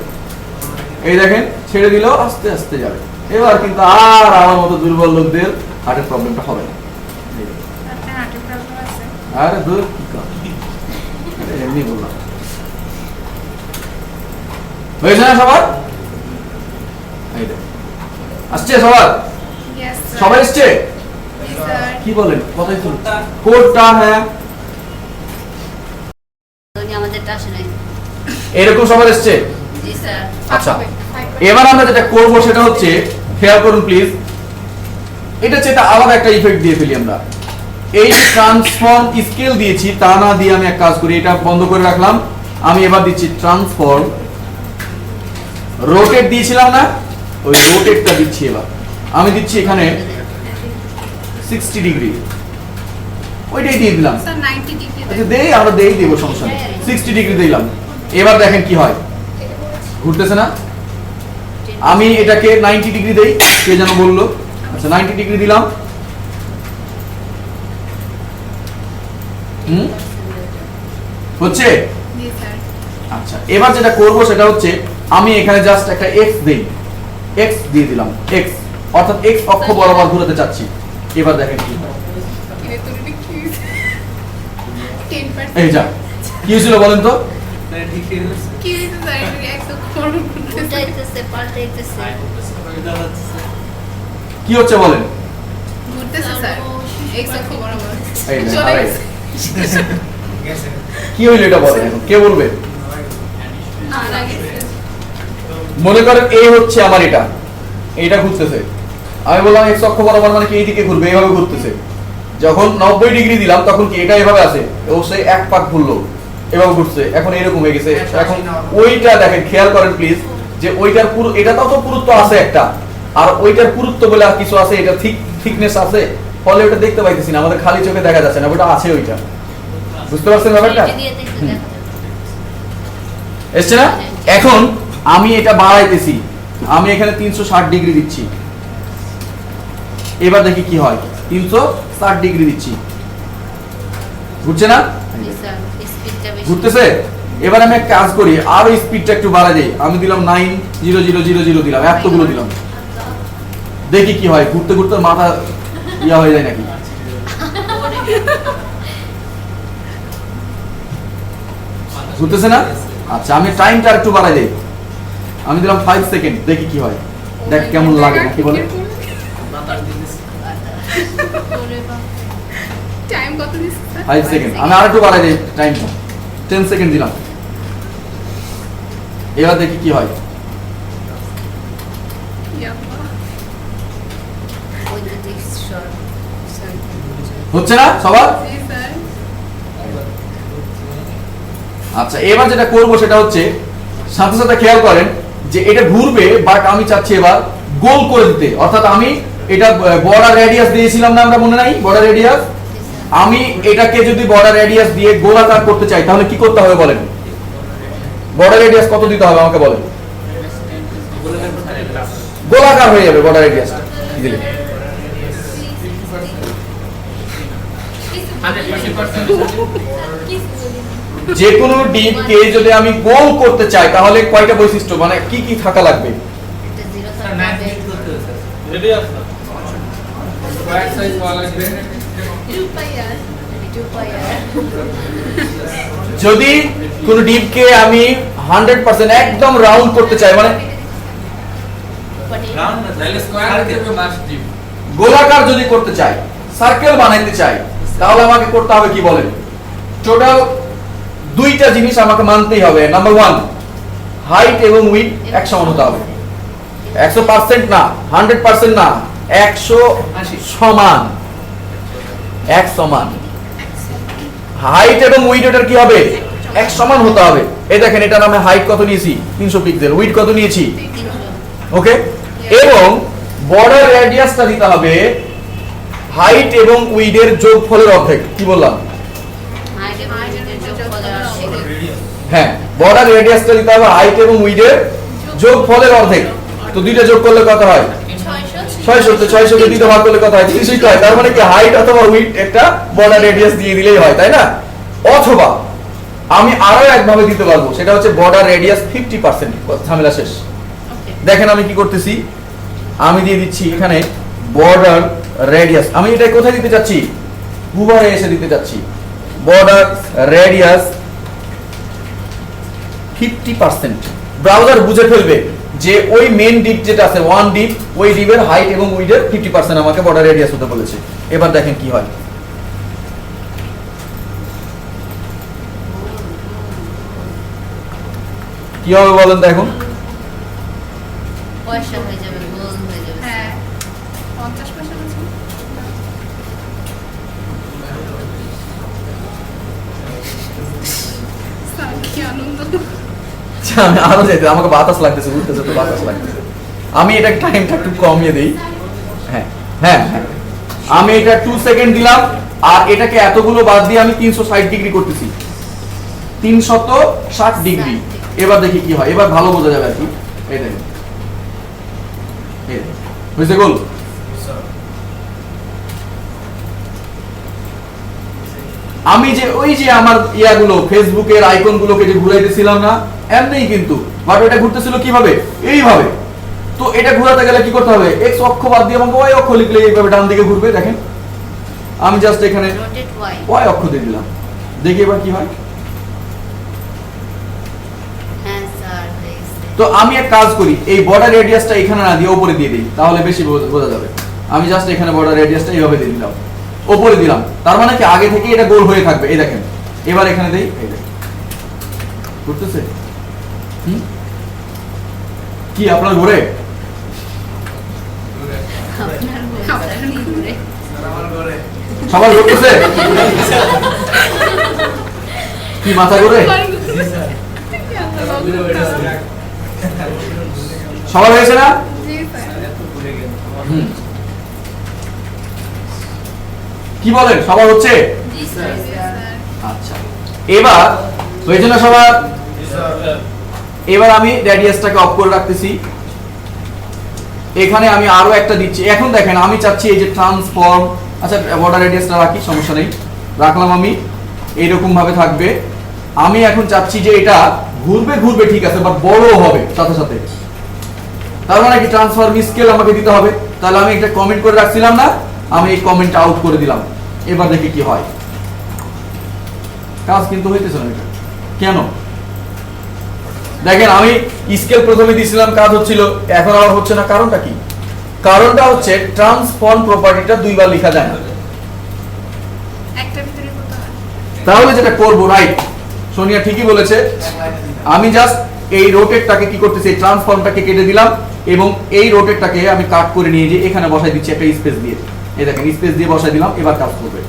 এই দেখেন, ছেড়ে দিল, আস্তে আস্তে যাবে। এবার কিন্তু আর আমার মতো দুর্বল লোকদের হার্টের প্রবলেমটা হবে না। আপনার হার্টের প্রবলেম আছে? আরে দূর কি কর, এমনি বললাম। হয়েছে না সবার? এই দেখো, আসছে সবার? Yes sir. সবাই এসছে? জি স্যার। কি বলেন? কথাই তো কোডটা, হ্যাঁ আমাদেরটা আসে নাই। এরকম সবার এসছে? জি স্যার। আচ্ছা, এবার আমরা যেটা করব সেটা হচ্ছে, খেয়াল করুন প্লিজ, এটা হচ্ছে একটা আলাদা একটা ইফেক্ট দিয়ে ফেলি আমরা। এই যে ট্রান্সফর্ম স্কেল দিয়েছি তা না দিয়ে আমি এক কাজ করি, এটা বন্ধ করে রাখলাম। আমি এবার দিচ্ছি ট্রান্সফর্ম রোটেট দিয়েছিলাম না, ওই রোটেটটা দিচ্ছি। এবার আমি দিচ্ছি এখানে 60 ডিগ্রি, ওইটাই দিয়ে দিলাম। স্যার 90 ডিগ্রি আচ্ছা দেই, আমরা দেব, সমস্যা নেই। 60 ডিগ্রি দিলাম। এবার দেখেন কি হয়, ঘুরতেছে না? আমি এটাকে 90 ডিগ্রি দেই, কে যেন বললো। আচ্ছা 90 ডিগ্রি দিলাম। হচ্ছে? জি স্যার। আচ্ছা, এবার যেটা করব সেটা হচ্ছে, আমি এখানে জাস্ট একটা x দেই, x দিয়ে দিলাম, x অর্থাৎ x অক্ষ বরাবর ঘোরাতে চাচ্ছি। এবার দেখেন কি হয়। কিরে তোর এটা কি হইছে? 10% এই যা, কি হয়েছিল বলেন তো? স্যার ঠিক আছে কি হইছে স্যার? এটা একদম করুন করতেছে। উল্টাইতেছে, পাল্টাইতেছে। এটা হচ্ছে স্যার কি হচ্ছে বলেন? ঘুরতেছে স্যার। এক অক্ষ বরাবর। এই না, চলে আরে। গেছে। কি হইলো এটা বলেন এখন, কে বলবে? মারা গেছে। মনে করেন এই হচ্ছে আমার এটা, এইটা ঘুরতেছে। আমি বললাম x অক্ষ বরাবর মানে কি এইদিকে ঘুরবে, এইভাবে ঘুরতেছে। যখন 90 ডিগ্রি দিলাম তখন কি এটা এভাবে আছে, ও সেই এক পাক ঘুরলো, এভাবে ঘুরছে। এখন এরকম হয়ে গেছে। এখন ওইটা দেখেন, খেয়াল করেন প্লিজ, যে ওইটার পুরো, এটাতেও তো পুরুত্ব আছে একটা, আর ওইটার পুরুত্ব বলে আর কিছু আছে, এটা থিকনেস আছে, ফলে ওটা দেখতে পাইতেছি না, আমাদের খালি চোখে দেখা যাচ্ছে না, ওটা আছে ওইটা। বুঝতে পারছেন ব্যাপারটা? এটা দিয়ে দেখতে দেখা যাবে। এসছে না? এখন আমি এটা বাড়াইতেছি, আমি এখানে 360 ডিগ্রি দিচ্ছি। এবার দেখি কি হয়, 360 ডিগ্রি দিচ্ছি, ঘুরছে না? জি স্যার, স্পিডটা বেশি। ঘুরতেছে। এবার আমি এক কাজ করি, আরো স্পিডটা একটু বাড়াই দেই। আমি দিলাম 90000 দিলাম, এতগুলো দিলাম, দেখি কি হয়। ঘুরতে ঘুরতে মাথা ইয়া হয়ে যায় নাকি? ঘুরতেছে না? আচ্ছা, আমি টাইমটা একটু বাড়াই দেই। আমি দিলাম 5 সেকেন্ড, দেখি কি হয়। দেখ কেমন লাগে নাকি বলে। বাতাস দিতেছে ওরে বাবা। টাইম কত দিছে স্যার? 5 সেকেন্ড, আমি আর একটু বাড়াই দেই টাইমটা, 10 সেকেন্ড দিলাম। এবার দেখি কি হয়। ইয়াল্লাহ। বৈদ্যুতিক শর্ট সার্কিট। হচ্ছে না সবার? জি স্যার। আচ্ছা, এবার যেটা করব সেটা হচ্ছে, সাথে সাথে খেয়াল করেন যে এটা ঘুরবে, বাট আমি চাচ্ছি এবার গোল করে দিতে। অর্থাৎ আমি এটা বর্ডার রেডিয়াস দিয়েছিলাম না আমরা, মনে নাই? বর্ডার রেডিয়াস, আমি এটাকে যদি বর্ডার রেডিয়াস দিয়ে গোলাকার করতে চাই তাহলে কি করতে হবে বলেন? বর্ডার রেডিয়াস কত দিতে হবে আমাকে বলেন? গোলাকার হয়ে যাবে বর্ডার রেডিয়াসটা দিলে। 100% যে কোনো ডিপকে যদি আমি গোল করতে চাই তাহলে কয়টা বৈশিষ্ট্য, মানে কি কি থাকা লাগবে? এটা জিরো স্যার থাকবে। 9 করতে হবে স্যার রেডি আছে স্কয়ার সাইজ পাওয়া লাগবে 2 পাই আর 2 পাই আর। যদি কোনো ডিপকে আমি 100% একদম রাউন্ড করতে চাই, মানে রাউন্ড না তাহলে স্কয়ার থেকে মাস ডিপ গোলাকার যদি করতে চাই, সার্কেল বানাইতে চাই, তাহলে আমাকে করতে হবে কি বলেন? টোটাল দুইটা জিনিস আমাকে মানতেই হবে। নাম্বার 1, হাইট এবং উইডথ এক সমান হতে হবে। 100% না, 100% না, 180 সমান, এক সমান। হাইট এবং উইডথ এটার কি হবে? এক সমান হতে হবে। এই দেখেন, এটা নামে হাইট কত নিয়েছি? 300 পিক্সেল। উইডথ কত নিয়েছি? ওকে, এবং বর্ডার রেডিয়াসটা দিতে হবে হাইট এবং উইডের যোগফলের অর্ধেক। কি বললাম? হাইট এবং উইডের যোগফলের অর্ধেক। হ্যাঁ, বর্ডার রেডিয়াসটা দিতে হবে হাইট এবং উইডের যোগফলের অর্ধেক। তো দুইটা যোগ করলে কত হয়? 600। তো 600 কে দুইটা ভাগ করলে কত হয়? 300 হয়। তার মানে কি হাইট অথবা উইড একটা বর্ডার রেডিয়াস দিয়ে দিলেই হয়, তাই না? অথবা আমি আরো একভাবে দিতে পারবো, সেটা হচ্ছে বর্ডার রেডিয়াস 50%। ঝামেলা শেষ। দেখেন আমি কি করতেছি, আমি দিয়ে দিচ্ছি এখানে বর্ডার রেডিয়াস। আমি এটা কোথায় দিতে যাচ্ছি? হুবারে এসে দিতে যাচ্ছি। Border radius 50%। ব্রাউজার বুঝে ফেলবে যে ওই মেইন ডিপ যেটা আছে 1 ডিপ, ওই ডিপের হাইট এবং উইডের 50% আমাকে বর্ডার রেডিয়াস হতে বলেছে। এবার দেখেন কি হয়। কি হবে বলেন তো এখন? পয়সা হয়ে যাবে, গোল হয়ে যাবে। হ্যাঁ 50 পয়সা আছে। স্যার কি আনন্দ। আচ্ছা, আমি আরো যেতে, আমাকে বাতাস লাগতেছে, বুঝতেছে তো বাতাস লাগতেছে। আমি এটা টাইমটা একটু কমিয়ে দেই। হ্যাঁ হ্যাঁ হ্যাঁ, আমি এটা 2 সেকেন্ড দিলাম, আর এটাকে এতগুলো বাদ দিয়ে আমি 360 ডিগ্রি করতেছি। 360 ডিগ্রি। এবার দেখি কি হয়, এবার ভালো বোঝা যাবে আর কি। এই দেখেন, এই বুঝতে গোল। আমি যে ওই যে আমার ইয়াগুলো ফেসবুকের আইকন গুলোকে যে ঘুরাইতেছিলাম না, এমনিই কিন্তু, বাট এটা ঘুরতেছিল কিভাবে? এইভাবে। তো এটা ঘোরাতে গেলে কি করতে হবে? এক্স অক্ষ বাদ দিয়ে আমাকে ওয়াই অক্ষ লিখলে এইভাবে ডান দিকে ঘুরবে। দেখেন আমি জাস্ট এখানে রোটেট ওয়াই। ওয়াই অক্ষ দিয়ে দিলাম, দেখি এবার কি হয়। হ্যাঁ স্যার হয়েছে। তো আমি এক কাজ করি, এই বর্ডার রেডিয়াসটা এখানে না দিয়ে উপরে দিয়ে দিই, তাহলে বেশি বোঝা যাবে। আমি জাস্ট এখানে বর্ডার রেডিয়াসটা এইভাবে দিয়ে দিলাম, উপরে দিলাম। তার মানে কি আগে থেকে এটা গোল হয়ে থাকবে। এই দেখেন, এবার এখানে দেই, এই দেখেন ঘুরতেছে। কি আপনার ঘুরে? আপনার গোল স্যার কি ঘুরে? সবার ঘুরতেছে? কি মাথা ঘুরে? সবার হয়েছে না? জি স্যার। হুম। কি বলেন, সবার হচ্ছে? জি স্যার। আচ্ছা, এবার হয়েছে না সবার? এবার আমি রেডিয়াসটাকে অফ করে রাখতেছি। এখানে আমি আরো একটা দিচ্ছি। এখন দেখেন আমি চাচ্ছি এই যে ট্রান্সফর্ম, আচ্ছা বর্ডার রেডিয়াসটা রাখি, সমস্যা নেই, রাখলাম। আমি এইরকম ভাবে থাকবে। আমি এখন চাচ্ছি যে এটা ঘুরবে ঘুরবে ঠিক আছে, বাট বড় হবে সাথে সাথে। তার মানে কি ট্রান্সফর্ম স্কেল আমাকে দিতে হবে। তাহলে আমি একটা কমেন্ট করে রাখছিলাম না, আমি এই কমেন্টটা আউট করে দিলাম। এবার দেখি কি হয়। কাজ কিন্তু হইতেছে না এটা, কেন? দেখেন আমি স্কেল প্রথমে দিয়েছিলাম, কাজ হচ্ছিল, এখন আবার হচ্ছে না। কারণটা কি? কারণটা হচ্ছে ট্রান্সফর্ম প্রপার্টিটা দুইবার লেখা যায় না। একটা ভিতরে কত হয়? তাহলে যেটা করব, রাইট, সোনিয়া ঠিকই বলেছে, আমি জাস্ট এই রোটেটটাকে কি করতেছি, এই ট্রান্সফর্মটাকে কেটে দিলাম এবং এই রোটেটটাকে আমি কাট করে নিয়ে যে এখানে বসাই দিচ্ছি একটা স্পেস দিয়ে। এই দেখেন স্পেস দিয়ে বসাই দিলাম, এবার কাজ করবে।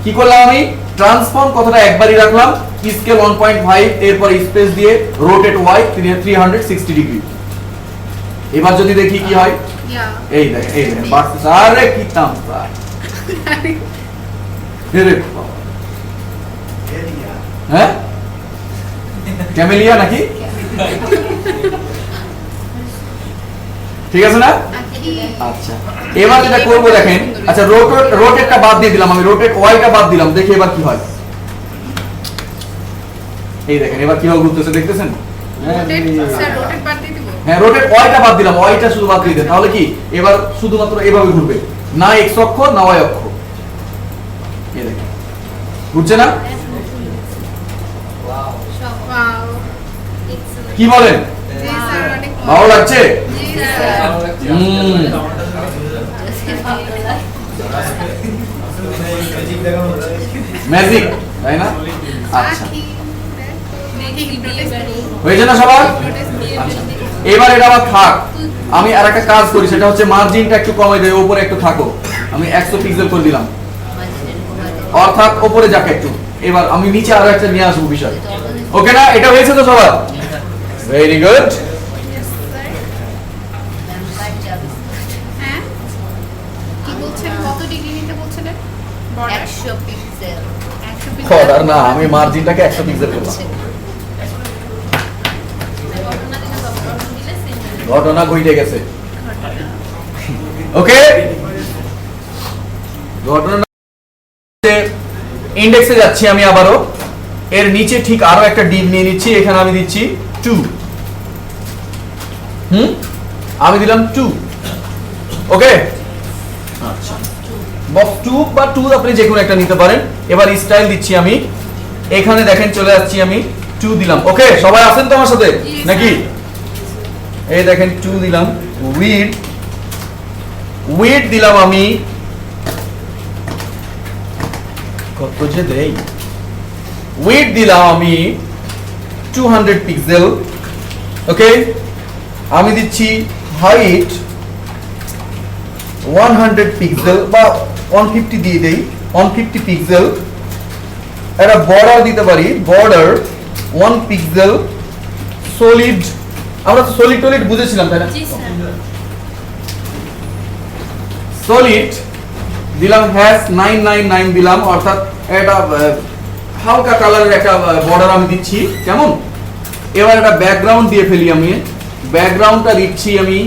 কি করলাম আমি? ট্রান্সফর্ম কথাটা একবারই রাখলাম, স্কেল 1.5, এরপর স্পেস দিয়ে রোটেট ওয়াই 360 ডিগ্রি। এবার যদি দেখি কি হয়, ইয়া এই দেখেন, এই দেখেন বাড়তেছে। আরে কি তামসা, হ্যাঁ ক্যামেলিয়া নাকি? ঠিক আছে না? আচ্ছা, এবার যেটা করবো দেখেন, আচ্ছা রোটেটটা বাদ দিয়ে দিলাম, আমি রোটেট ওয়াইটা বাদ দিলাম, দেখি এবার কি হয়। এই দেখেন এবার কিভাবে ঘুরতেছে, দেখতেছেন? স্যার রোটেট বাদ দিয়ে দিব। হ্যাঁ, রোটেট ওয়াইটা বাদ দিলাম, ওয়াইটা শুধু বাদ দিয়ে দেন, তাহলে কি এবার শুধুমাত্র এভাবে ঘুরবে, না এক্স অক্ষ না ওয়াই অক্ষ। এই দেখেন ঘুরছে না? ওয়াও কি বলেন, জি স্যার অনেক ভালো লাগছে? জি স্যার ম্যাজিক, তাই না? আচ্ছা, আকি দেখি হয়েছে না সবার? আচ্ছা, এবার এটা আবার থাক। আমি আর একটা কাজ করি, সেটা হচ্ছে মার্জিনটা একটু কমাই দেয়, উপরে একটু থাকো। আমি 100 পিক্সেল করে দিলাম, অর্থাৎ উপরে যাক একটু। এবার আমি নিচে আরো একটা নিয়ে আসবো বিষয়। ওকে না? এটা হয়েছে তো সবার? Very good. হ্যাঁ কি বলছেন, কত ডিগ্রি নিতে বলছিলেন? Border 100 pixel 100 pixel. বর্ডার না, আমি মার্জিনটাকে 100 পিক্সেল করলাম। ঘটনা দিলে ঘটনা দিলে সেন্টার ঘটনা ঘটে গেছে। ওকে, ঘটনা ইন্ডেক্সে যাচ্ছি আমি আবারও, এর নিচে ঠিক আরো একটা ডিপ নিয়ে নিচ্ছি, এখানে আমি দিচ্ছি 2। আমি দিলাম 2। ওকে, আচ্ছা, বক্স 2 বা 2 আপনি যে কোনো একটা নিতে পারেন। এবার স্টাইল দিচ্ছি আমি, এখানে দেখেন চলে যাচ্ছি আমি 2 দিলাম। ওকে, সবাই আছেন তো আমার সাথে নাকি? এই দেখেন 2 দিলাম। উইড দিলাম আমি কত যে দেই, উইড দিলাম আমি 200 পিক্সেল। ওকে, আমি দিচ্ছি হাইট 100 পিক্সেল বা 150 দিয়ে দেই, 150 পিক্সেল। একটা বর্ডার দিতে পারি, বর্ডার 1 পিক্সেল। সলিড, আমরা তো সলিড টলিড বুঝেছিলাম তাই না? জি স্যার সলিড দিলাম #999 দিলাম, অর্থাৎ এটা হালকা কালারের একটা বর্ডার আমি দিচ্ছি। কেমন? এবার একটা ব্যাকগ্রাউন্ড দিয়ে ফেলি আমি, ব্যাকগ্রাউন্ডটা দিচ্ছি আমি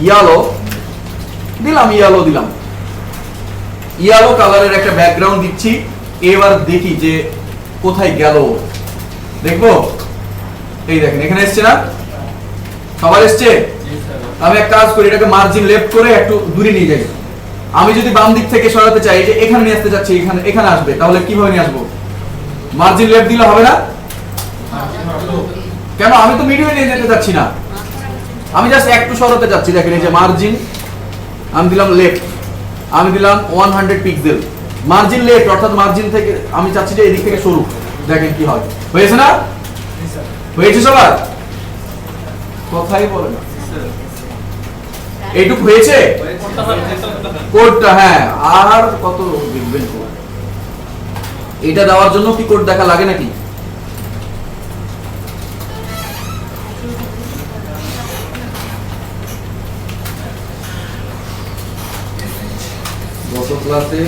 ইয়েলো দিলাম, ইয়েলো কালারের একটা ব্যাকগ্রাউন্ড দিচ্ছি। এবার দেখি যে কোথায় গেল, দেখবো। এই দেখেন এখানে এসছে না, সবার এসছে। আমি এক কাজ করি, এটাকে মার্জিন লেফট করে একটু দূরে নিয়ে যাই। আমি যদি বাম দিক থেকে সরাতে চাই, যে এখানে নিয়ে আসতে চাচ্ছি, এখানে আসবে, তাহলে কিভাবে নিয়ে আসবো? মার্জিন লেফট দিলে হবে না কেন? আমি তো মিডিয়ামে নিয়ে যেতে চাচ্ছি না, আমি জাস্ট একটু সরাতে যাচ্ছি। দেখেন এই যে মার্জিন আমি দিলাম লেফট, আমি দিলাম 100 পিক্সেল। মার্জিন লেফট অর্থাৎ মার্জিন থেকে আমি চাচ্ছি যে এদিক থেকে সরু। দেখেন কি হয়, হয়েছে না? হয়েছে সবার? কথাই বলে না, এইটুকু হয়েছে কোডটা। হ্যাঁ, আর কত দেখবেন কোড? এটা দেওয়ার জন্য কি কোড দেখা লাগে নাকি? গত ক্লাসে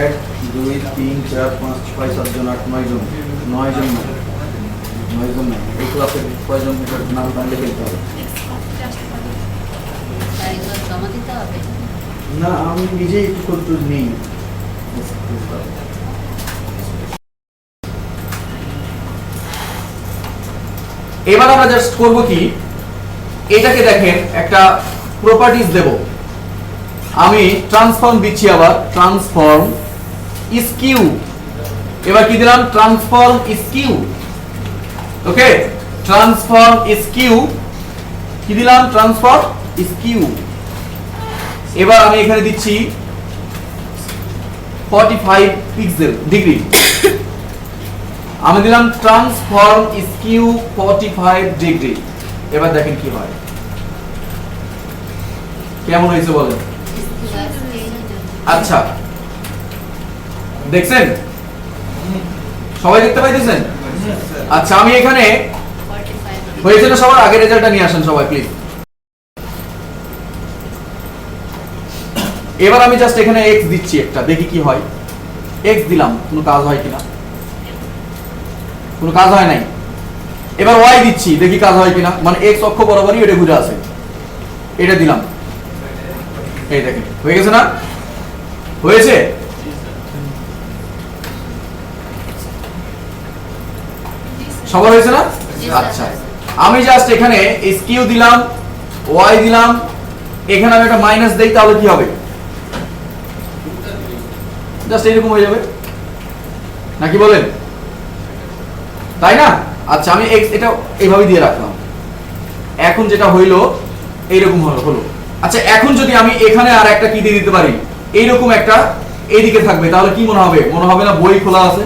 1 2 3 4 5 6 7 জন 8 9 জন 9 জন 9 জন। এই ক্লাসে কয়জন নাম লিখে দিতে হবে? স্যার এগুলো জমা দিতে হবে। না, আমি নিজেই একটু করতে নেই। এবার আমরা জাস্ট করব কি, এটাকে দেখেন একটা প্রপার্টিজ দেব। আমি ট্রান্সফর্ম দিচ্ছি, আবার ট্রান্সফর্ম স্কিউ। এবার কি দিলাম? Transform skew. Okay, transform skew কি দিলাম? Transform skew. এবার আমি এখানে দিচ্ছি 45 পিক্সেল ডিগ্রি। আমি দিলাম ট্রান্সফর্ম স্কিউ 45 ডিগ্রি। এবার দেখেন কি হয়, কেমন হয়েছে বলেন? আচ্ছা, দেখছেন? সবাই দেখতে পাইতেছেন? আচ্ছা, আমি এখানে 45 হয়েছে না সবার? আগের রেজাল্টটা নিয়ে আসেন সবাই প্লিজ। এবার আমি জাস্ট এখানে x দিচ্ছি একটা, দেখি কি হয়। x দিলাম, কোনো কাজ হয় কিনা? কোনো কাজ হয় নাই। এবার y দিচ্ছি, দেখি কাজ হয় কিনা। মানে x অক্ষ বরাবরই এটা ঘুরে আছে, এটা দিলাম। এই দেখেন হয়ে গেছে না? হয়েছে? সবার হয়েছে না? আচ্ছা, আমি জাস্ট এখানে স্কিউ দিলাম, y দিলাম, এখানে আমি একটা মাইনাস দেই, তাহলে কি হবে? জাস্ট এরকম হয়ে যাবে নাকি বলেন? তাই না? আচ্ছা, আমি x এটা এইভাবে দিয়ে রাখলাম। এখন যেটা হইলো এইরকম হলো। আচ্ছা, এখন যদি আমি এখানে আর একটা কি দিয়ে দিতে পারি, এইরকম একটা এইদিকে থাকবে, তাহলে কি মনে হবে? মনে হবে না বই খোলা আছে?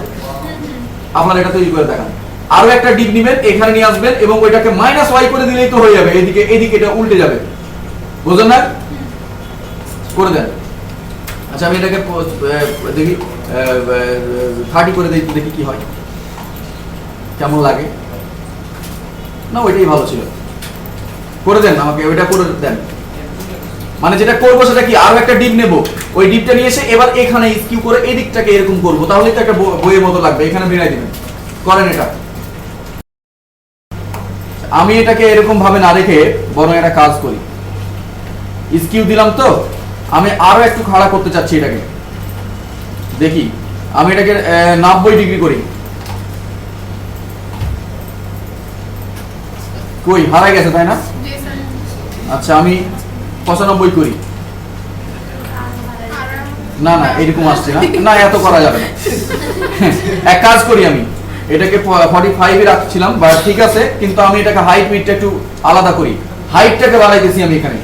আপনারা এটা তৈরি করে দেখান। আরো একটা ডিপ নেবেন, এখানে নিয়ে আসবেন এবং ওইটাকে -y করে দিলেই তো হয়ে যাবে। এদিকে এটা উল্টে যাবে, বুঝলেন না? করে দেন। আচ্ছা, আমি এটাকে দেখি 30 করে দিই, দেখি কি হয়, কেমন লাগে। না, ওইটাই ভালো ছিল। করে দেন আমাকে, ওইটা করে দেন। মানে যেটা করবো সেটা কি, আরো একটা ডিপ নেব, ওই ডিপটা নিয়ে এসে এবার এখানে স্কিউ করে এই দিকটাকে এরকম করবো, তাহলে তো একটা বইয়ের মতো লাগবে। এখানে বিনাই দিবেন, করেন এটা। আমি এটাকে এরকম ভাবে না রেখে বরং একটা কাজ করি, স্কিউ দিলাম তো, আমি আরো একটু খাড়া করতে চাচ্ছি এটাকে। দেখি আমি এটাকে 90 ডিগ্রি করি। কই হারাই গেছে তাই না? জি স্যার। আচ্ছা আমি 95 করি। না না এরকম আসছে না, না এত করা যাবে না। এক কাজ করি, আমি এটাকে 45 এ রাখছিলাম, বা ঠিক আছে, কিন্তু আমি এটাকে হাইট উইডটা একটু আলাদা করি। হাইটটাকে বাড়াইতেছি আমি এখানে,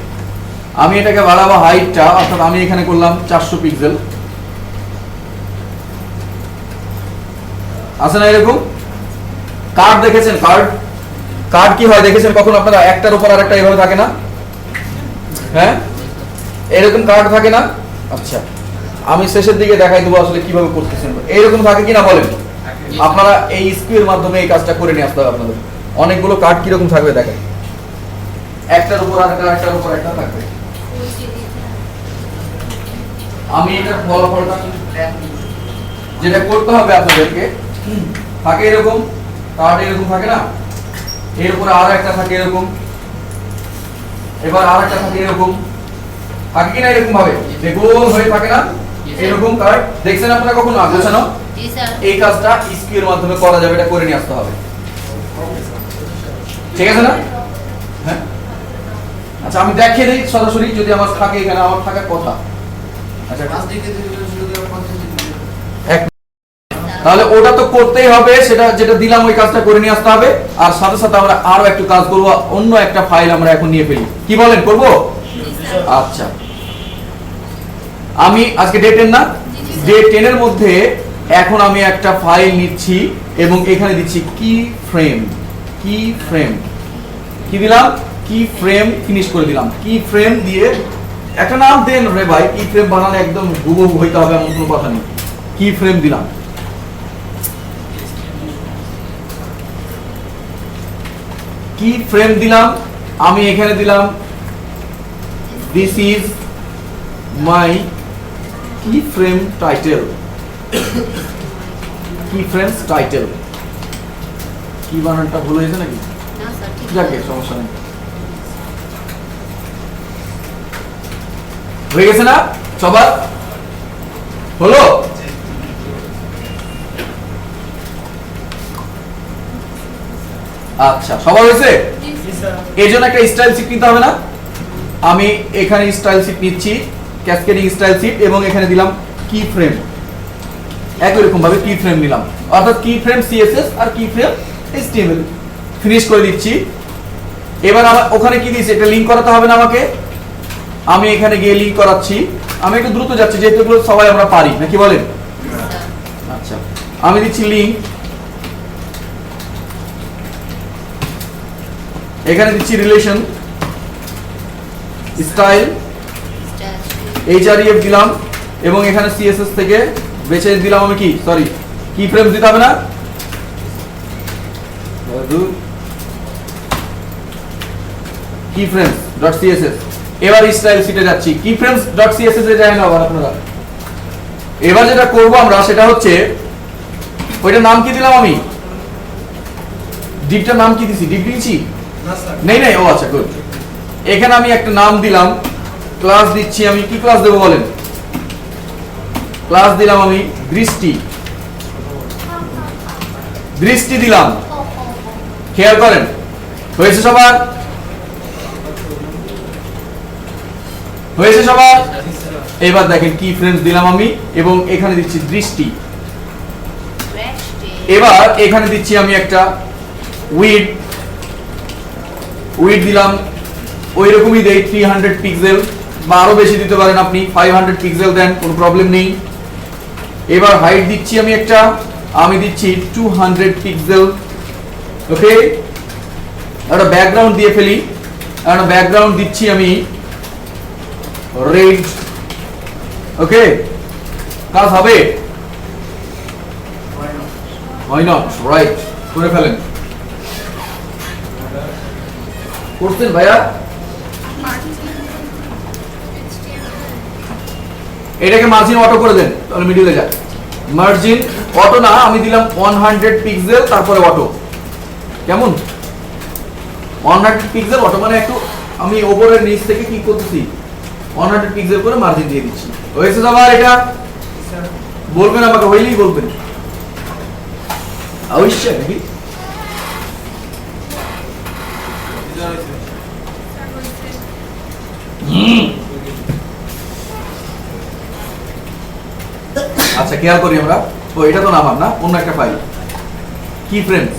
আমি এটাকে বাড়াবো হাইটটা, অর্থাৎ আমি এখানে করলাম 400 পিক্সেল। আছে না এরকম? কার্ড দেখেছেন? কার্ড কি হয় দেখেছেন কখন আপনারা? একটার উপর আরেকটা এভাবে থাকে না? হ্যাঁ, এরকম কার্ড থাকে না? আচ্ছা আমি শেষের দিকে দেখাই দেবো আসলে কিভাবে করতেছেন। এইরকম থাকে কিনা বলেন? আপনারা এই স্কিউর মাধ্যমে এই কাজটা করে নিয়ে আসতে হবে আপনাদের। অনেকগুলো কার্ড কিরকম থাকবে দেখেন, একটার উপর আরেকটা, একটার উপর একটা থাকবে। আমি এটা ফলাফলটা যেটা করতে হবে আপনাদেরকে, থাকে এরকম কার্ড, এরকম থাকে না, এর উপরে আর একটা থাকে এরকম, এবার আর একটা থাকে এরকম, থাকে কিনা এরকম ভাবে যে গোল হয়ে থাকে না এরকম কার্ড? দেখছেন আপনারা কখনো গোছানো? জি স্যার। এই কাজটা স্কিউর মাধ্যমে করা যাবে, এটা করে নিয়ে আসতে হবে। ঠিক আছে না? হ্যাঁ আচ্ছা আমি দেখিয়ে দিই সরাসরি, যদি আমার থাকে এখানে, আমার থাকার কথা। আচ্ছা তাহলে ওটা তো করতেই হবে, সেটা যেটা দিলাম ওই কাজটা করে নিয়ে আসতে হবে। আর সাথে সাথে আমরা আরো একটু কাজ করব, অন্য একটা ফাইল আমরা এখন নিয়ে ফেলি। কি বলেন, করব? আচ্ছা আমি আজকে ডে 10 না, ডে 10 এর মধ্যে এখন আমি একটা ফাইল নিচ্ছি এবং এখানে দিচ্ছি কি ফ্রেম। কি ফ্রেম কি দিলাম? কি ফ্রেম ফিনিশ করে দিলাম। কি ফ্রেম দিয়ে একটা নাম দেন রে ভাই, কি ফ্রেম বানানো একদম হুবহু হইতে হবে এমন কোনো কথা নেই। কি ফ্রেম দিলাম, কি ফ্রেম দিলাম। আমি এখানে দিলাম দিস ইজ মাই কি ফ্রেম টাইটেল। কি ফ্রেমস টাইটেল, কি বানানটা ভুল হয়েছে নাকি? না স্যার ঠিক যাকে সমস্যা নেই, হয়ে গেছে না সবার? হলো? আচ্ছা সবার হয়েছে? এই জন্য একটা স্টাইল শিট নিতে হবে না? আমি এখানে স্টাইল শিট নিচ্ছি, ক্যাসকেডিং স্টাইল শিট, এবং এখানে দিলাম কি ফ্রেম। একই রকম ভাবে কি ফ্রেম নিলাম, অর্থাৎ কি ফ্রেম সিএসএস আর কি ফ্রেম এইচটিএমএল। ফিনিশ করে দিচ্ছি। এবার আমার ওখানে কি দিয়েছে, এটা লিংক করাতে হবে না আমাকে? আমি এখানে গিয়ে লিংক করাচ্ছি। আমি একটু দ্রুত যাচ্ছি যেহেতু এগুলো সবাই আমরা পারি, নাকি বলেন? আচ্ছা আমি দিচ্ছি লিংক, এখানে দিচ্ছি রিলেশন স্টাইল এইচআরইএফ দিলাম, এবং এখানে সিএসএস থেকে বেছে দিলাম আমি কি, সরি কি ফ্রেমস দিতে হবে না? কি ফ্রেমস ডট সিএসএস। এবার স্টাইল শিটে যাচ্ছি, কি ফ্রেমস ডট সিএসএস এ যায় না আবার আপনারা। এবার যেটা করব আমরা সেটা হচ্ছে, ওইটার নাম কি দিলাম আমি? ডিপটার নাম কি দিছি? ডিপ দিয়েছি? নেই নেই, ও আচ্ছা গুড। এখানে আমি একটা নাম দিলাম, ক্লাস দিচ্ছি আমি। কি ক্লাস দেবো বলেন? ক্লাস দিলাম আমি দৃষ্টি। দৃষ্টি দিলাম, খেয়াল করেন। হয়েছে সবার? হয়েছে সবার? এবার দেখেন কি ফ্রেমস দিলাম আমি, এবং এখানে দিচ্ছি দৃষ্টি। এবার এখানে দিচ্ছি আমি একটা উইড দিলাম, ওই রকমই দেই 300 পিক্সেল, বা আরো বেশি দিতে পারেন আপনি, 500 পিক্সেল দেন, কোনো প্রবলেম নেই। এবার হাইট দিচ্ছি আমি একটা, আমি দিচ্ছি 200 পিক্সেল। ওকে, একটা ব্যাকগ্রাউন্ড দিয়ে ফেলি। একটা ব্যাকগ্রাউন্ড দিচ্ছি আমি রেড। ওকে, কাজ হবে? Why not? রাইট, করে ফেলেন। করছেন ভাইয়া? এটাকে মার্জিন অটো করে দেন, তাহলে মিডিলে যায়। মার্জিন অটো না, আমি দিলাম 100 পিক্সেল তারপরে অটো। কেমন? 100 পিক্সেল অটো মানে একটু আমি ওপরের নিচ থেকে কি করতেছি, 100 পিক্সেল করে মার্জিন দিয়ে দিচ্ছি। হয়েছে সবার? এটা বলবেন আমাকে, হইলেই বলবেন অবশ্যই নাকি? আচ্ছা খেয়াল করি আমরা। ও এটা তো না আমার না, অন্য একটা ফাইল, কি ফ্রেন্ডস।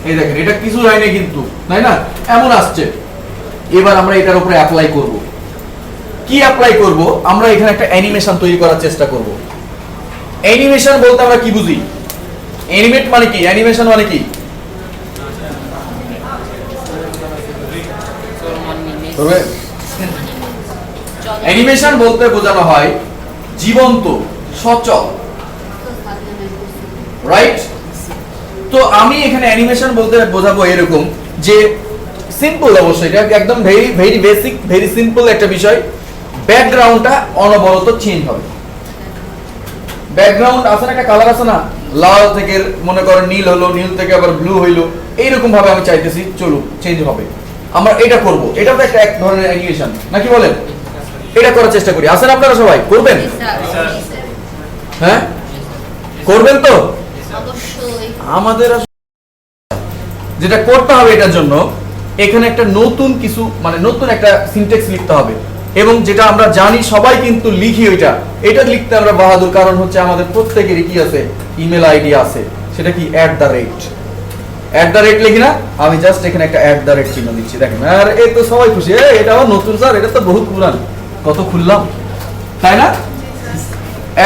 এই দেখেন এটা কিছু হয়নি কিন্তু, তাই না? এমন আসছে। এবার আমরা এটার উপরে অ্যাপ্লাই করব। কি অ্যাপ্লাই করব? আমরা এখানে একটা অ্যানিমেশন তৈরি করার চেষ্টা করব। অ্যানিমেশন বলতে আমরা কি বুঝি? অ্যানিমেট মানে কি? অ্যানিমেশন মানে কি? অ্যানিমেশন বলতে বোঝানো হয় জীবন্ত, সচল, রাইট? তো আমি এখানে অ্যানিমেশন বলতে বোঝাবো এরকম যে সিম্পল, অবশ্যই এটা একদম very very basic, very simple একটা বিষয়। ব্যাকগ্রাউন্ডটা অনবরত চেঞ্জ হবে। ব্যাকগ্রাউন্ড আছে না, একটা কালার আছে না, লাল থেকে মনে করেন নীল হলো, নীল থেকে আবার ব্লু হইলো, এইরকম ভাবে আমি চাইতেছি চলুক, চেঞ্জ হবে। আমরা এটা করব, এটা তো একটা এক ধরনের অ্যানিমেশন নাকি বলেন? এটা করার চেষ্টা করি। আসেন আপনারা সবাই করবেন? হ্যাঁ করবেন তো? অবশ্যই। আমাদের যেটা করতে হবে এটার জন্য এখানে একটা নতুন কিছু মানে নতুন একটা সিনট্যাক্স লিখতে হবে, এবং যেটা আমরা জানি সবাই কিন্তু লিখি ওইটা, এটা লিখতে আমরা বাহাদুর, কারণ হচ্ছে আমাদের প্রত্যেকেরই কি আছে, ইমেল আইডি আছে। সেটা কি @ লিখি না, আমি জাস্ট এখানে একটা @ চিহ্ন দিচ্ছি। দেখেন আর এই তো সবাই খুশি, এটা আবার নতুন স্যার, এটা তো বহুত পুরান, কত খুললাম, তাই না?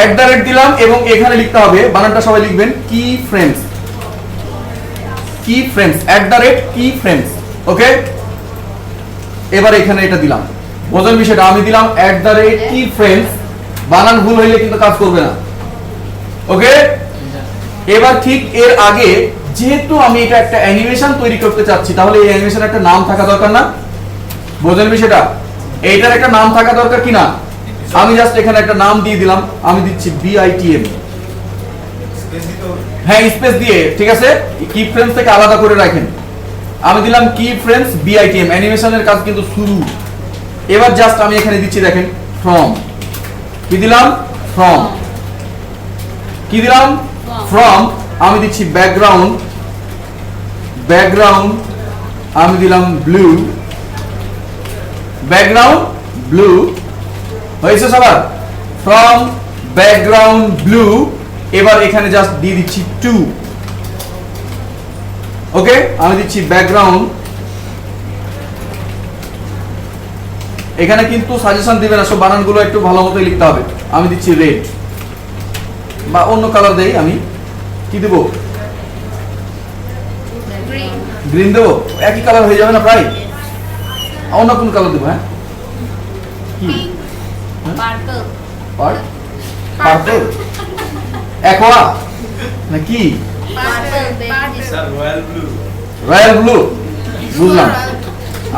@ দিলাম এবং এখানে লিখতে হবে, বানানটা সবাই লিখবেন, কি ফ্রেন্ডস, কি ফ্রেন্ডস, কি ফ্রেন্ডস। ওকে, এবার এখানে এটা দিলাম, বোঝেন বিষয়টা? আমি দিলাম কি ফ্রেন্ডস, বানান ভুল হইলে কিন্তু কাজ করবে না। ওকে, এবার ঠিক এর আগে যেহেতু আমি এটা একটা অ্যানিমেশন তৈরি করতে চাচ্ছি, তাহলে এই অ্যানিমেশন একটা নাম থাকা দরকার না? বোঝেন বিষয়টা? এইটার একটা নাম থাকা দরকার কি না? আমি জাস্ট এখানে একটা নাম দিয়ে দিলাম, আমি দিচ্ছি BITM। হ্যাঁ স্পেস দিয়ে, ঠিক আছে, কি ফ্রেন্ডস থেকে আলাদা করে রাখেন। আমি দিলাম কি ফ্রেন্ডস BITM, অ্যানিমেশনের কাজ কিন্তু শুরু। এবার জাস্ট আমি এখানে দিচ্ছি, দেখেন ফ্রম, কি দিলাম? ফ্রম, কি দিলাম? ফ্রম। আমি দিচ্ছি ব্যাকগ্রাউন্ড, আমি দিলাম ব্লু, ব্যাকগ্রাউন্ড ব্লু। হয়েছে সবার? From background blue. এবার এখানে জাস্ট দিয়ে দিচ্ছি 2। ওকে, আমি দিচ্ছি ব্যাকগ্রাউন্ড, এখানে কিন্তু সাজেশন দিবে না, সব বানানগুলো একটু ভালো মতো লিখতে হবে। আমি দিচ্ছি রেড, বা অন্য কালার দেই, আমি কি দেব? গ্রিন দেবো, একই কালার হয়ে যাবে না প্রায়? অন্য কোন কালার দেবো? হ্যাঁ কি? পার্পল। পার্পল, অ্যাকোয়া নাকি? রয়্যাল ব্লু, বুঝলাম।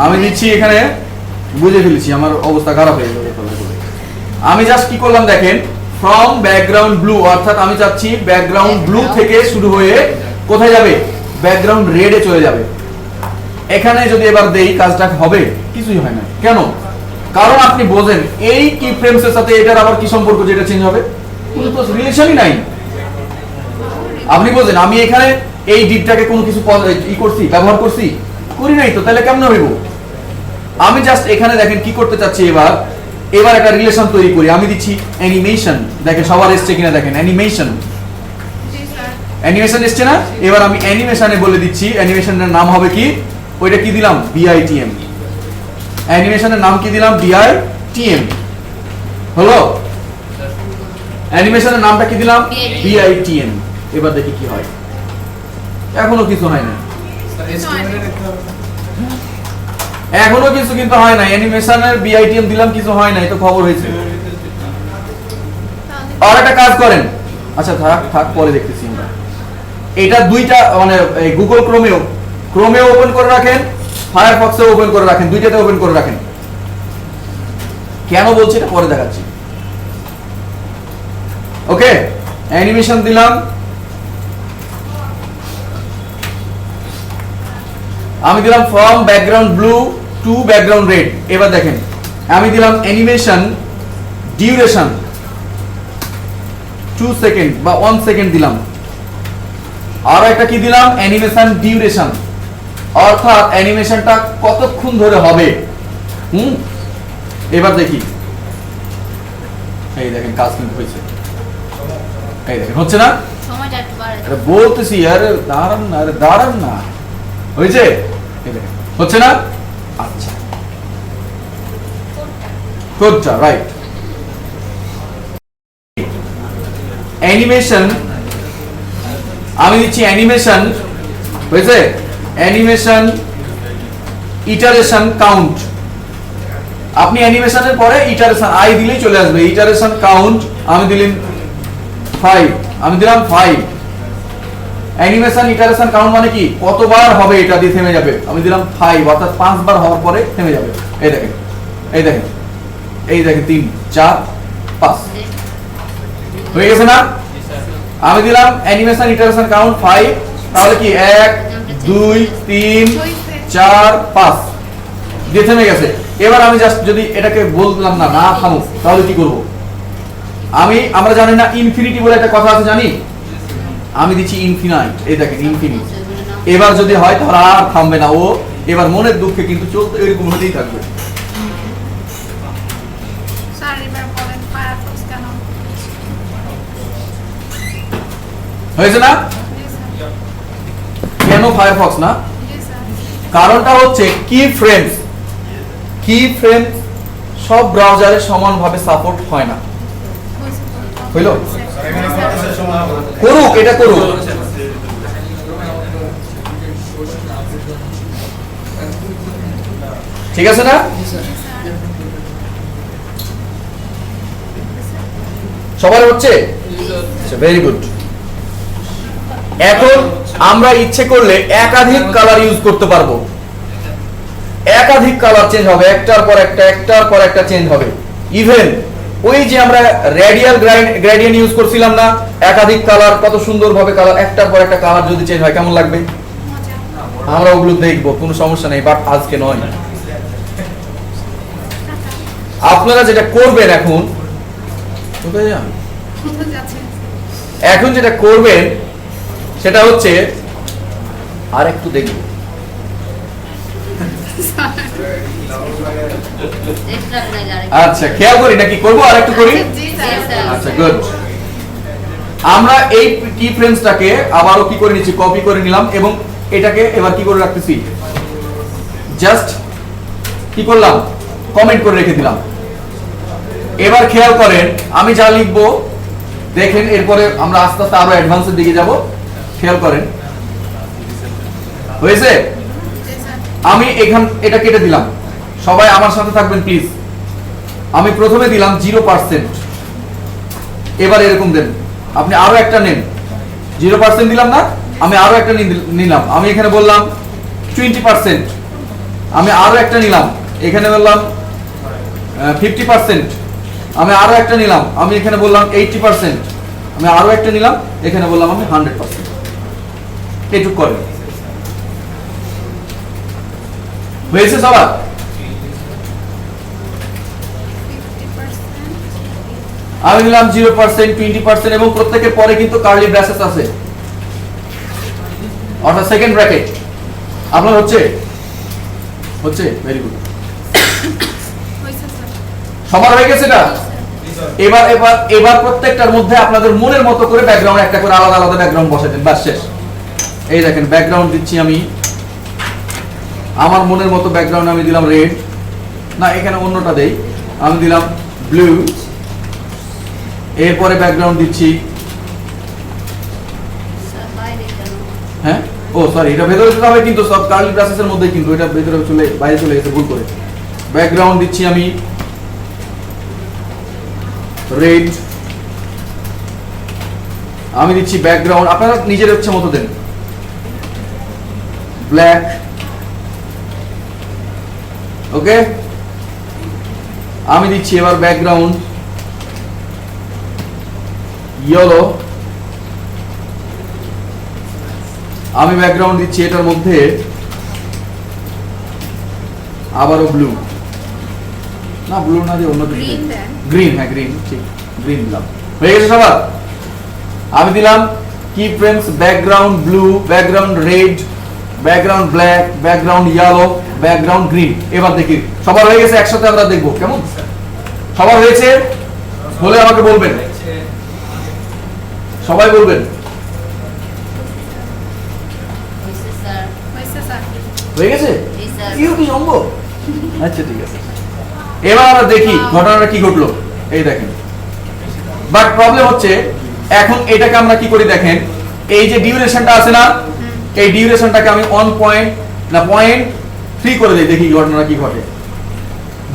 আমি দিচ্ছি এখানে, বুঝে ফেলেছি, আমার অবস্থা খারাপ হয়ে যাবে। আমি জাস্ট কি করলাম দেখেন, ফ্রম ব্যাকগ্রাউন্ড ব্লু, অর্থাৎ আমি চাচ্ছি ব্যাকগ্রাউন্ড ব্লু থেকে শুরু হয়ে কোথায় যাবে? ব্যাকগ্রাউন্ড রেডে চলে যাবে। এখানে যদি এবার দেই, কাজটা হবে? কিছুই হয় না। কেন? কারণ আপনি বোঝেন এই কি ফ্রেমস এর সাথে এটার আবার কি সম্পর্ক যেটা চেঞ্জ হবে? কোনো তো রিলেশনই নাই। আপনি বোঝেন আমি এখানে এই ডিপটাকে কোনো কিছু করছি, ব্যবহার করছি? করি নাই তো, তাহলে কেমন হইব? আমি জাস্ট এখানে দেখেন কি করতে চাচ্ছি, এবার একটা রিলেশন তৈরি করি। আমি দিচ্ছি অ্যানিমেশন, দেখেন সবার এসছে কিনা দেখেন, অ্যানিমেশন এসছে না? এবার আমি অ্যানিমেশনে বলে দিচ্ছি, অ্যানিমেশনের নাম হবে কি? ওইটা কি দিলাম? BITM। অ্যানিমেশনের নাম কি দিলাম? BITM। হলো? অ্যানিমেশনের নামটা কি দিলাম? BITM। এবার দেখি কি হয়। এখনো কিছু হয় না, এখনো কিছু কিন্তু হয় না। অ্যানিমেশনের BITM দিলাম, কিছু হয় না, তো খবর হয়েছে। আর একটা কাজ করেন, আচ্ছা থাক পরে দেখতেছি আমরা। এটা দুইটা মানে গুগল ক্রোমেও ওপেন করে রাখেন, ফায়ারফক্সে ওপেন করে রাখেন, দুইটাতে ওপেন করে রাখেন। কেন বলছি এটা পরে দেখাচ্ছি। ওকে, অ্যানিমেশন দিলাম, আমি দিলাম from background blue to background red. এবার দেখেন আমি দিলাম অ্যানিমেশন ডিউরেশন 2 সেকেন্ড বা 1 সেকেন্ড দিলাম, আর একটা কি দিলাম অ্যানিমেশন ডিউরেশন, অর্থাৎ অ্যানিমেশনটা কতক্ষণ ধরে হবে। এবার দেখি, এই দেখেন কাজ কিন্তু হয়েছে, এই দেখেন হচ্ছে না, সময়টা একটু বাড়াই আরে বলতেছি আরে দাঁড়ান না, হয়েছে, এই দেখেন হচ্ছে না। আচ্ছা কোডটা রাইট। অ্যানিমেশন আমি দিচ্ছি অ্যানিমেশন, হয়েছে, অ্যানিমেশন ইটারেশন কাউন্ট। আপনি অ্যানিমেশনের পরে ইটারেশন আই দিলেই চলে আসবে। ইটারেশন কাউন্ট আমি দিলাম 5, আমি দিলাম 5। অ্যানিমেশন ইটারেশন কাউন্ট মানে কি কতবার হবে এটা দিয়ে থেমে যাবে, আমি দিলাম 5, অর্থাৎ 5 বার হওয়ার পরে থেমে যাবে। এই দেখেন এই দেখেন এই দেখেন 3 4 5 হয়ে গেছে না। আমি দিলাম অ্যানিমেশন ইটারেশন কাউন্ট 5, তাহলে কি 1 2 3 4 5 দিয়ে থেমে গেছে। এবার আমি জাস্ট যদি এটাকে বললাম না না থামো, তাহলে কি করব? আমরা জানি না ইনফিনিটি বলে একটা কথা আছে, জানি, আমি দিচ্ছি ইনফিনাইট, এই দেখেন ইনফিনিট। এবার যদি হয় তাহলে আর থামবে না, ও এবার মনের দুঃখে কিন্তু চলতে এরকম হতেই থাকবে। স্যার এবার বলেন ফায়ারফক্স কেন? হয়েছে না? জি স্যার, কেন ফায়ারফক্স না? জি স্যার। কারণটা হচ্ছে কি ফ্রেমস সব ব্রাউজারে সমানভাবে সাপোর্ট হয় না। হইলো? করুক, এটা করুক। ঠিক আছে না? সবার হচ্ছে? Very good. এখন আমরা ইচ্ছে করলে একাধিক কালার ইউজ করতে পারবো, একাধিক কালার চেঞ্জ হবে, একটার পর একটা চেঞ্জ হবে। ইভেন ওই যে আমরা রেডিয়াল গ্রেডিয়েন্ট ইউজ করছিলাম না, একাধিক কালার, কত সুন্দরভাবে কালার, একটার পর একটা কালার যদি চেঞ্জ হয় কেমন লাগবে? আমরা ওগুলো দেখবো, কোনো সমস্যা নেই, বাট আজকে নয়। আপনারা যেটা করবেন এখন, কোথায় যান? কোথায় যাচ্ছেন? এখন যেটা করবেন সেটা হচ্ছে আর একটু দেখব, এক্সট্রা লাইন আরেকটু। আচ্ছা খেয়াল করি নাকি করবো, আর একটু করি। জি স্যার। Yes, sir. আচ্ছা গুড। আমরা এই কি ফ্রেমসটাকে আবারও কি করে নিচ্ছি, কপি করে নিলাম, এবং এটাকে এবার কি করে রাখতেছি, জাস্ট কি করলাম, কমেন্ট করে রেখে দিলাম। এবার খেয়াল করেন আমি যা লিখবো, দেখেন এরপরে আমরা আস্তে আস্তে আরো অ্যাডভান্সের দিকে যাব। খেয়াল করেন, হয়েছে? জি স্যার। আমি এটা কেটে দিলাম, সবাই আমার সাথে থাকবেন প্লিজ। আমি প্রথমে দিলাম 0%, এবার এরকম দেন, আপনি আরো একটা নেন, 0% দিলাম না, আমি আরো একটা নিলাম, আমি এখানে বললাম 20%, আমি আরো একটা নিলাম, এখানে বললাম 50%, আমি আরো একটা নিলাম, আমি এখানে বললাম 80%, আমি আরো একটা নিলাম, এখানে বললাম আমি 100%। এটুক করেন, হয়েছে সবার? 50%। আমি দিলাম 0%, 20%, এবং প্রত্যেকের পরে কিন্তু কার্লি ব্র্যাকেটস আছে, অর্থাৎ সেকেন্ড ব্র্যাকেট। আপনার হচ্ছে ভেরি গুড। হয়েছে স্যার। সবার হয়ে গেছে এটা? এবার এবার এবার প্রত্যেকটার মধ্যে আপনাদের মনের মতো করে ব্যাকগ্রাউন্ড, একটা করে আলাদা আলাদা ব্যাকগ্রাউন্ড বসাই দেন, বাস শেষ। এই দেখেন ব্যাকগ্রাউন্ড দিচ্ছি আমি, আমার মনের মতো ব্যাকগ্রাউন্ড আমি দিলাম রেড, না এখানে অন্যটা দেই, আমি দিলাম ব্লু। এরপরে ব্যাকগ্রাউন্ড দিচ্ছি, স্যার বাইরে কেন? হ্যাঁ ও সরি, এটা ভেতরে দিতে হবে কিন্তু, সব কার্লি ব্রাশেসের মধ্যে, কিন্তু এটা ভেতরে বাইরে চলে গেছে ভুল করে। ব্যাকগ্রাউন্ড দিচ্ছি আমি রেড, আমি দিচ্ছি ব্যাকগ্রাউন্ড, আপনারা নিজের ইচ্ছে মতো দেন, ব্ল্যাক। ওকে, আমি দিচ্ছি এবার ব্যাকগ্রাউন্ড ইয়েলো, আমি ব্যাকগ্রাউন্ড দিচ্ছি এটার মধ্যে আবারও ব্লু, না ব্লু না দিয়ে অন্য কিছু Green দেন। গ্রিন, হ্যাঁ গ্রিন, ঠিক গ্রিন দিলাম। হয়ে গেছে সবার? আমি দিলাম কি frames background blue, background red, background black, background yellow, background green. এবার দেখি সবার হয়ে গেছে, একসাথে আমরা দেখবো কেমন। সবার হয়েছে বলে আমাকে বলবেন, সবাই বলবেন হয়েছে স্যার। হয়েছে স্যার। হয়ে গেছে। জি স্যার। ইউ কি সম্ভব? আচ্ছা ঠিক আছে, এবার আমরা দেখি ঘটনাটা কি ঘটলো। এই দেখেন, বাট প্রবলেম হচ্ছে এখন এটাকে আমরা কি করি দেখেন, এই যে ডিউরেশনটা আছে না, এই ডিউরেশনটাকে আমি 0.3 করে দেই, দেখি ঘটনা কি ঘটে।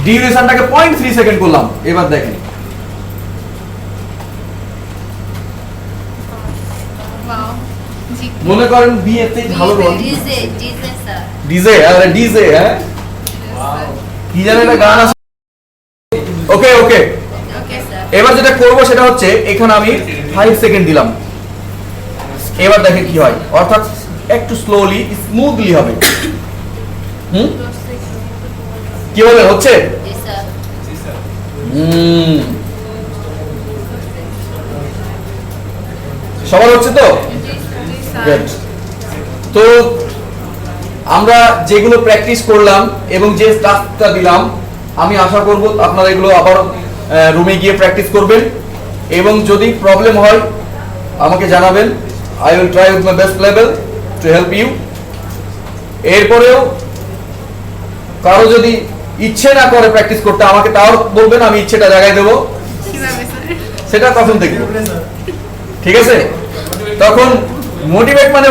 ডিউরেশনটাকে 0.3 সেকেন্ড করলাম। এবার দেখেন Wow. জি। মনে করেন বিয়েতে ভালো বল ডিজে ডিজে স্যার। ডিজে, আরে ডিজে, হ্যাঁ কি জানে একটা গান আছে। ওকে ওকে, ওকে স্যার। এবার যেটা করব সেটা হচ্ছে এখানে আমি 5 সেকেন্ড দিলাম। এবার দেখেন কি হয়, অর্থাৎ একটু স্লোলি স্মুথলি হবে। কি বলে হচ্ছে? জি স্যার। সবার হচ্ছে তো? স্যার। Good. তো আমরা যেগুলো প্র্যাকটিস করলাম এবং যে টাস্কটা দিলাম, আমি আশা করব আপনারা এগুলো আবার রুমে গিয়ে প্র্যাকটিস করবেন এবং যদি প্রবলেম হয় আমাকে জানাবেন। I will try with my best level to help you. এরপরেও কারো যদি ইচ্ছে না করে প্র্যাকটিস করতে, আমাকে তাও বলবেন, আমি ইচ্ছেটা জায়গায় দেবো। কিভাবে স্যার? সেটা তখন দেখব, ঠিক আছে? তখন মোটিভেট মানে